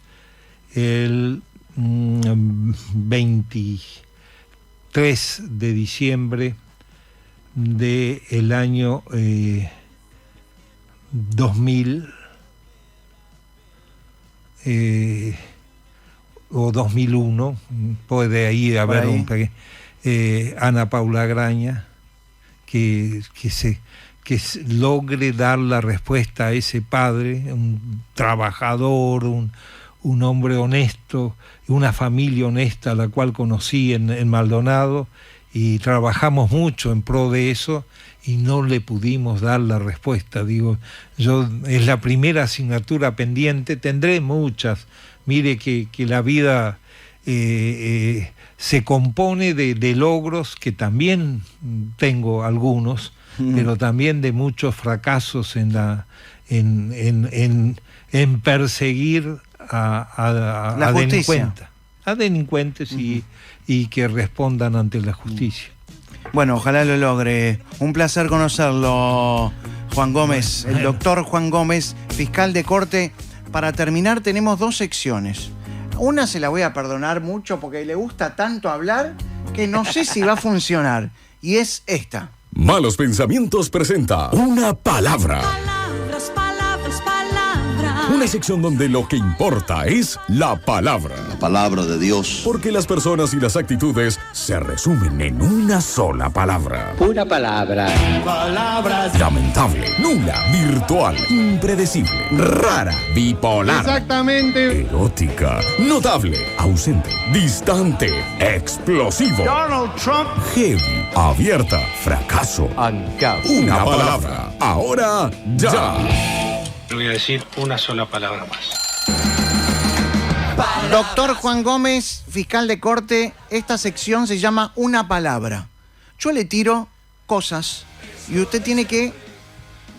el 23 de diciembre del año 2000 o 2001, puede ahí haber un pequeño, Ana Paula Graña, que logre dar la respuesta a ese padre, un trabajador, un hombre honesto, una familia honesta, a la cual conocí en Maldonado, y trabajamos mucho en pro de eso, y no le pudimos dar la respuesta. Es la primera asignatura pendiente, tendré muchas. Mire que la vida se compone de logros, que también tengo algunos, pero también de muchos fracasos en perseguir a delincuentes y que respondan ante la justicia. Bueno, ojalá lo logre. Un placer conocerlo, Juan Gómez, el doctor Juan Gómez, fiscal de corte. Para terminar, tenemos 2 secciones. Una se la voy a perdonar mucho porque le gusta tanto hablar que no sé si va a funcionar. Y es esta. Malos Pensamientos presenta Una Palabra. Palabras, palabras, palabras. Una sección donde lo que importa es la palabra. La palabra de Dios. Porque las personas y las actitudes se resumen en una sola palabra. Una palabra. Palabras. Lamentable, nula, virtual, impredecible, rara, bipolar. Exactamente. Erótica, notable, ausente, distante, explosivo. Donald Trump. Heavy, abierta, fracaso. Una palabra. Ahora, ya. Voy a decir una sola palabra más. Doctor Juan Gómez, fiscal de corte, esta sección se llama Una palabra. Yo le tiro cosas y usted tiene que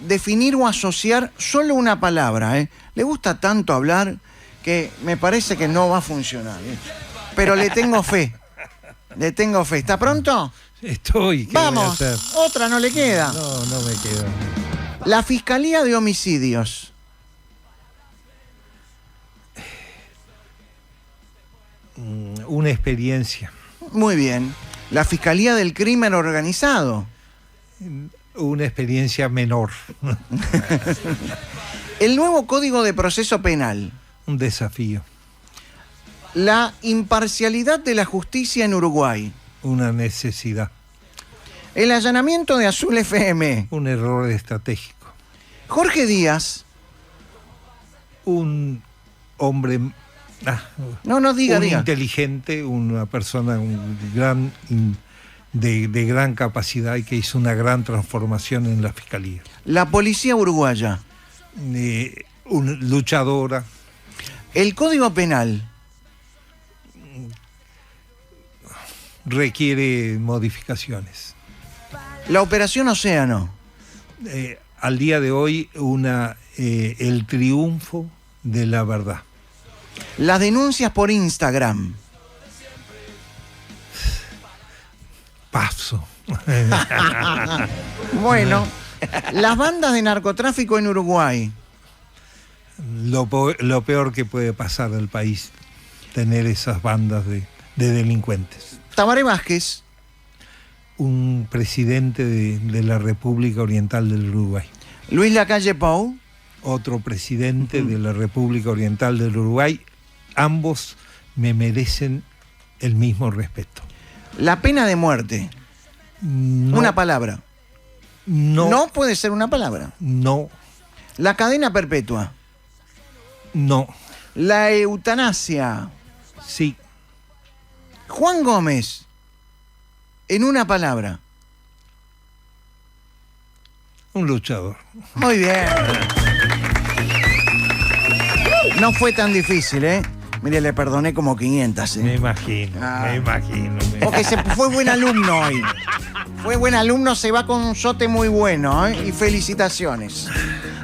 definir o asociar solo una palabra. Le gusta tanto hablar que me parece que no va a funcionar. Pero le tengo fe. Le tengo fe. ¿Está pronto? Estoy. Vamos. Otra no le queda. No me queda. La Fiscalía de Homicidios. Una experiencia. Muy bien. La Fiscalía del Crimen Organizado. Una experiencia menor. El nuevo Código de Proceso Penal. Un desafío. La imparcialidad de la justicia en Uruguay. Una necesidad. El allanamiento de Azul FM. Un error estratégico. Jorge Díaz. Un hombre... No diga. Inteligente, una persona de gran capacidad y que hizo una gran transformación en la Fiscalía. La Policía Uruguaya. Una luchadora. El Código Penal. Requiere modificaciones. La Operación Océano. Al día de hoy, el triunfo de la verdad. Las denuncias por Instagram. Paso. Bueno, las bandas de narcotráfico en Uruguay. Lo peor que puede pasar al país, tener esas bandas de delincuentes. Tabaré Vázquez. Un presidente de la República Oriental del Uruguay. Luis Lacalle Pou. Otro presidente de la República Oriental del Uruguay. Ambos me merecen el mismo respeto. La pena de muerte. No, una palabra. No puede ser una palabra. No. La cadena perpetua. No. La eutanasia. Sí. Juan Gómez. En una palabra. Un luchador. Muy bien. No fue tan difícil, ¿eh? Mire, le perdoné como 500, ¿eh? Me imagino. Porque fue buen alumno hoy. Fue buen alumno, se va con un sote muy bueno, ¿eh? Y felicitaciones.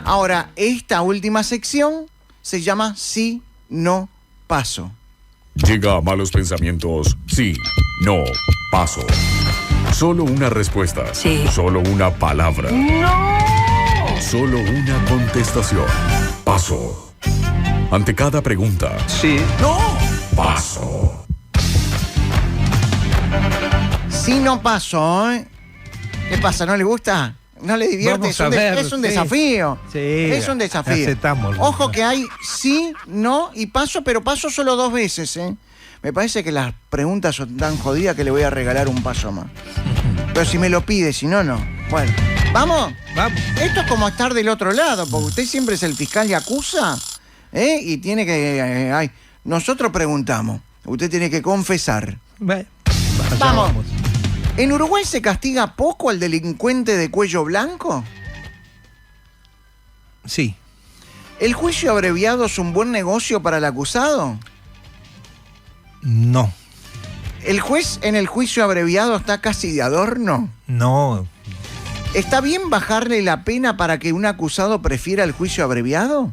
Ahora, esta última sección se llama Sí, No, Paso. Llega a Malos Pensamientos. Sí, no, paso. Solo una respuesta. Sí. Solo una palabra. ¡No! Solo una contestación. Paso. Ante cada pregunta. Sí. ¡No! Paso. Sí, no paso, ¿eh? ¿Qué pasa? ¿No le gusta? ¿No le divierte? Vamos a ver, es un sí. desafío. Sí, es un desafío. aceptamos. Ojo que hay sí, no y paso, pero paso solo 2 veces, ¿eh? Me parece que las preguntas son tan jodidas que le voy a regalar un paso más. Pero si me lo pide, si no, no. Bueno, ¿vamos? Vamos. Esto es como estar del otro lado, porque usted siempre es el fiscal y acusa, ¿eh? Y tiene que... nosotros preguntamos. Usted tiene que confesar. Vamos. ¿En Uruguay se castiga poco al delincuente de cuello blanco? Sí. ¿El juicio abreviado es un buen negocio para el acusado? No. ¿El juez en el juicio abreviado está casi de adorno? No. ¿Está bien bajarle la pena para que un acusado prefiera el juicio abreviado?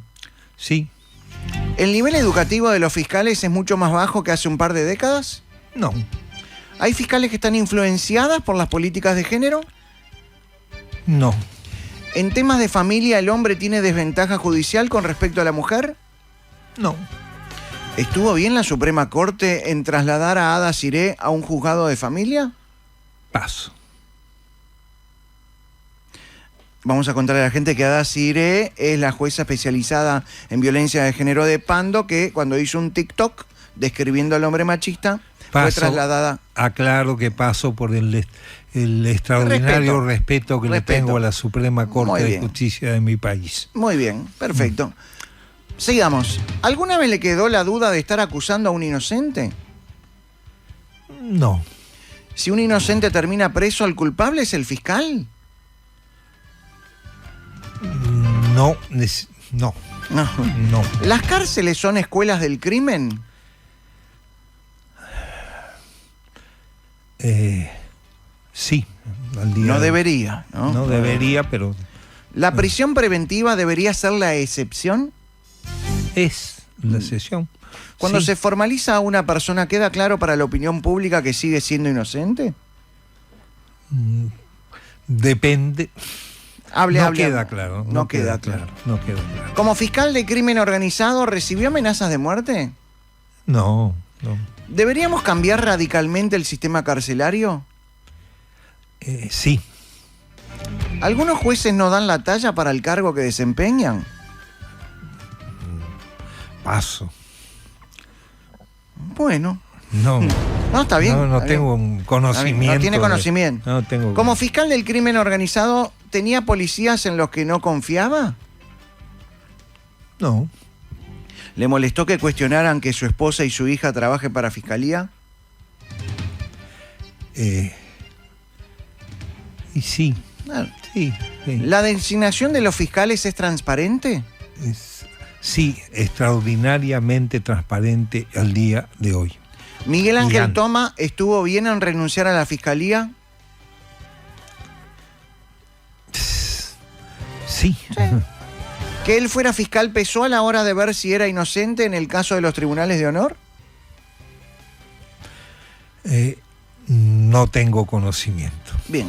Sí. ¿El nivel educativo de los fiscales es mucho más bajo que hace un par de décadas? No. ¿Hay fiscales que están influenciadas por las políticas de género? No. ¿En temas de familia el hombre tiene desventaja judicial con respecto a la mujer? No. ¿Estuvo bien la Suprema Corte en trasladar a Ada Siré a un juzgado de familia? Paso. Vamos a contarle a la gente que Ada Ciré es la jueza especializada en violencia de género de Pando, que cuando hizo un TikTok describiendo al hombre machista, fue trasladada. Aclaro que paso por el extraordinario respeto que le tengo a la Suprema Corte de Justicia de mi país. Muy bien, perfecto. Sigamos. ¿Alguna vez le quedó la duda de estar acusando a un inocente? No. Si un inocente termina preso, ¿el culpable es el fiscal? No. ¿Las cárceles son escuelas del crimen? Sí. No debería, ¿no? No debería, pero... ¿La prisión preventiva debería ser la excepción? Es la excepción. Cuando se formaliza a una persona, ¿queda claro para la opinión pública que sigue siendo inocente? Depende. No queda claro. No queda claro. ¿Como fiscal de crimen organizado recibió amenazas de muerte? No. ¿Deberíamos cambiar radicalmente el sistema carcelario? Sí. ¿Algunos jueces no dan la talla para el cargo que desempeñan? Paso. Bueno. No, está bien. No tengo un conocimiento. No tiene conocimiento. No tengo. ¿Como fiscal del crimen organizado, tenía policías en los que no confiaba? No. ¿Le molestó que cuestionaran que su esposa y su hija trabajen para fiscalía? Y sí. Claro. Sí. ¿La designación de los fiscales es transparente? Sí, extraordinariamente transparente al día de hoy. ¿Miguel Ángel Toma estuvo bien en renunciar a la fiscalía? Sí. ¿Que él fuera fiscal pesó a la hora de ver si era inocente en el caso de los tribunales de honor? No tengo conocimiento. Bien.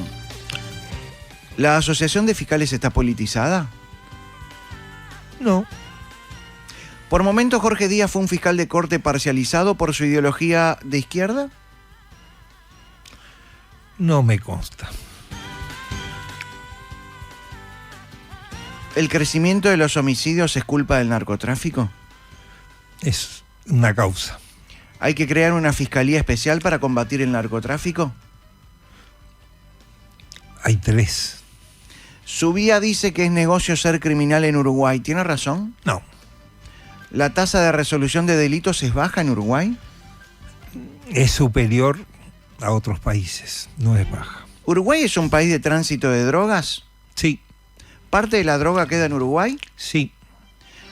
¿La Asociación de Fiscales está politizada? No. ¿Por momentos Jorge Díaz fue un fiscal de corte parcializado por su ideología de izquierda? No me consta. ¿El crecimiento de los homicidios es culpa del narcotráfico? Es una causa. ¿Hay que crear una fiscalía especial para combatir el narcotráfico? Hay 3. Subía dice que es negocio ser criminal en Uruguay. ¿Tiene razón? No. ¿La tasa de resolución de delitos es baja en Uruguay? Es superior a otros países, no es baja. ¿Uruguay es un país de tránsito de drogas? Sí. ¿Parte de la droga queda en Uruguay? Sí.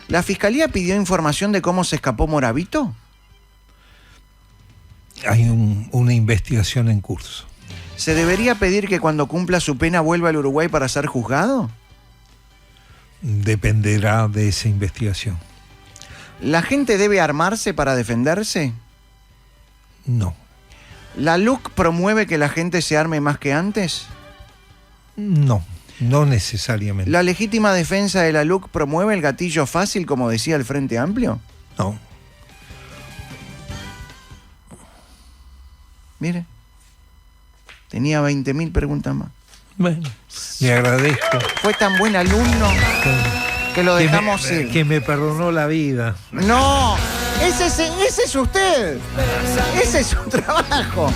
¿La fiscalía pidió información de cómo se escapó Moravito? Hay una investigación en curso. ¿Se debería pedir que cuando cumpla su pena vuelva al Uruguay para ser juzgado? Dependerá de esa investigación. ¿La gente debe armarse para defenderse? No. ¿La LUC promueve que la gente se arme más que antes? No necesariamente. ¿La legítima defensa de la LUC promueve el gatillo fácil, como decía el Frente Amplio? No. Mire, tenía 20.000 preguntas más. Bueno, le agradezco. Fue tan buen alumno que lo dejamos ir. Que me perdonó la vida. No, ese es usted. Ese es su trabajo.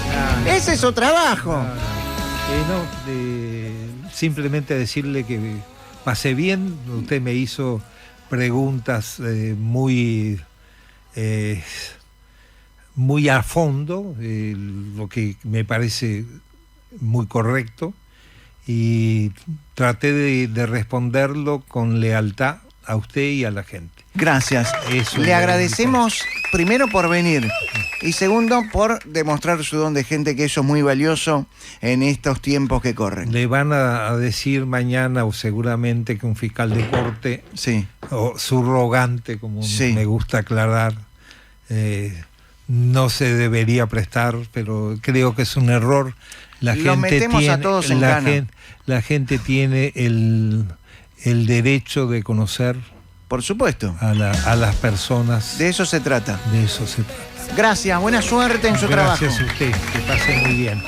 Ese es su trabajo. Simplemente decirle que pasé bien. Usted me hizo preguntas muy a fondo, lo que me parece muy correcto, y traté de responderlo con lealtad a usted y a la gente. Gracias. Le agradecemos primero por venir y segundo por demostrar su don de gente, que eso es muy valioso en estos tiempos que corren. Le van a decir mañana o seguramente que un fiscal de corte, sí, o subrogante, como sí, me gusta aclarar, no se debería prestar, pero creo que es un error. La gente tiene el derecho de conocer, por supuesto, a las personas. De eso se trata. De eso se trata. Gracias, buena suerte en su trabajo. Gracias a usted, que pase muy bien.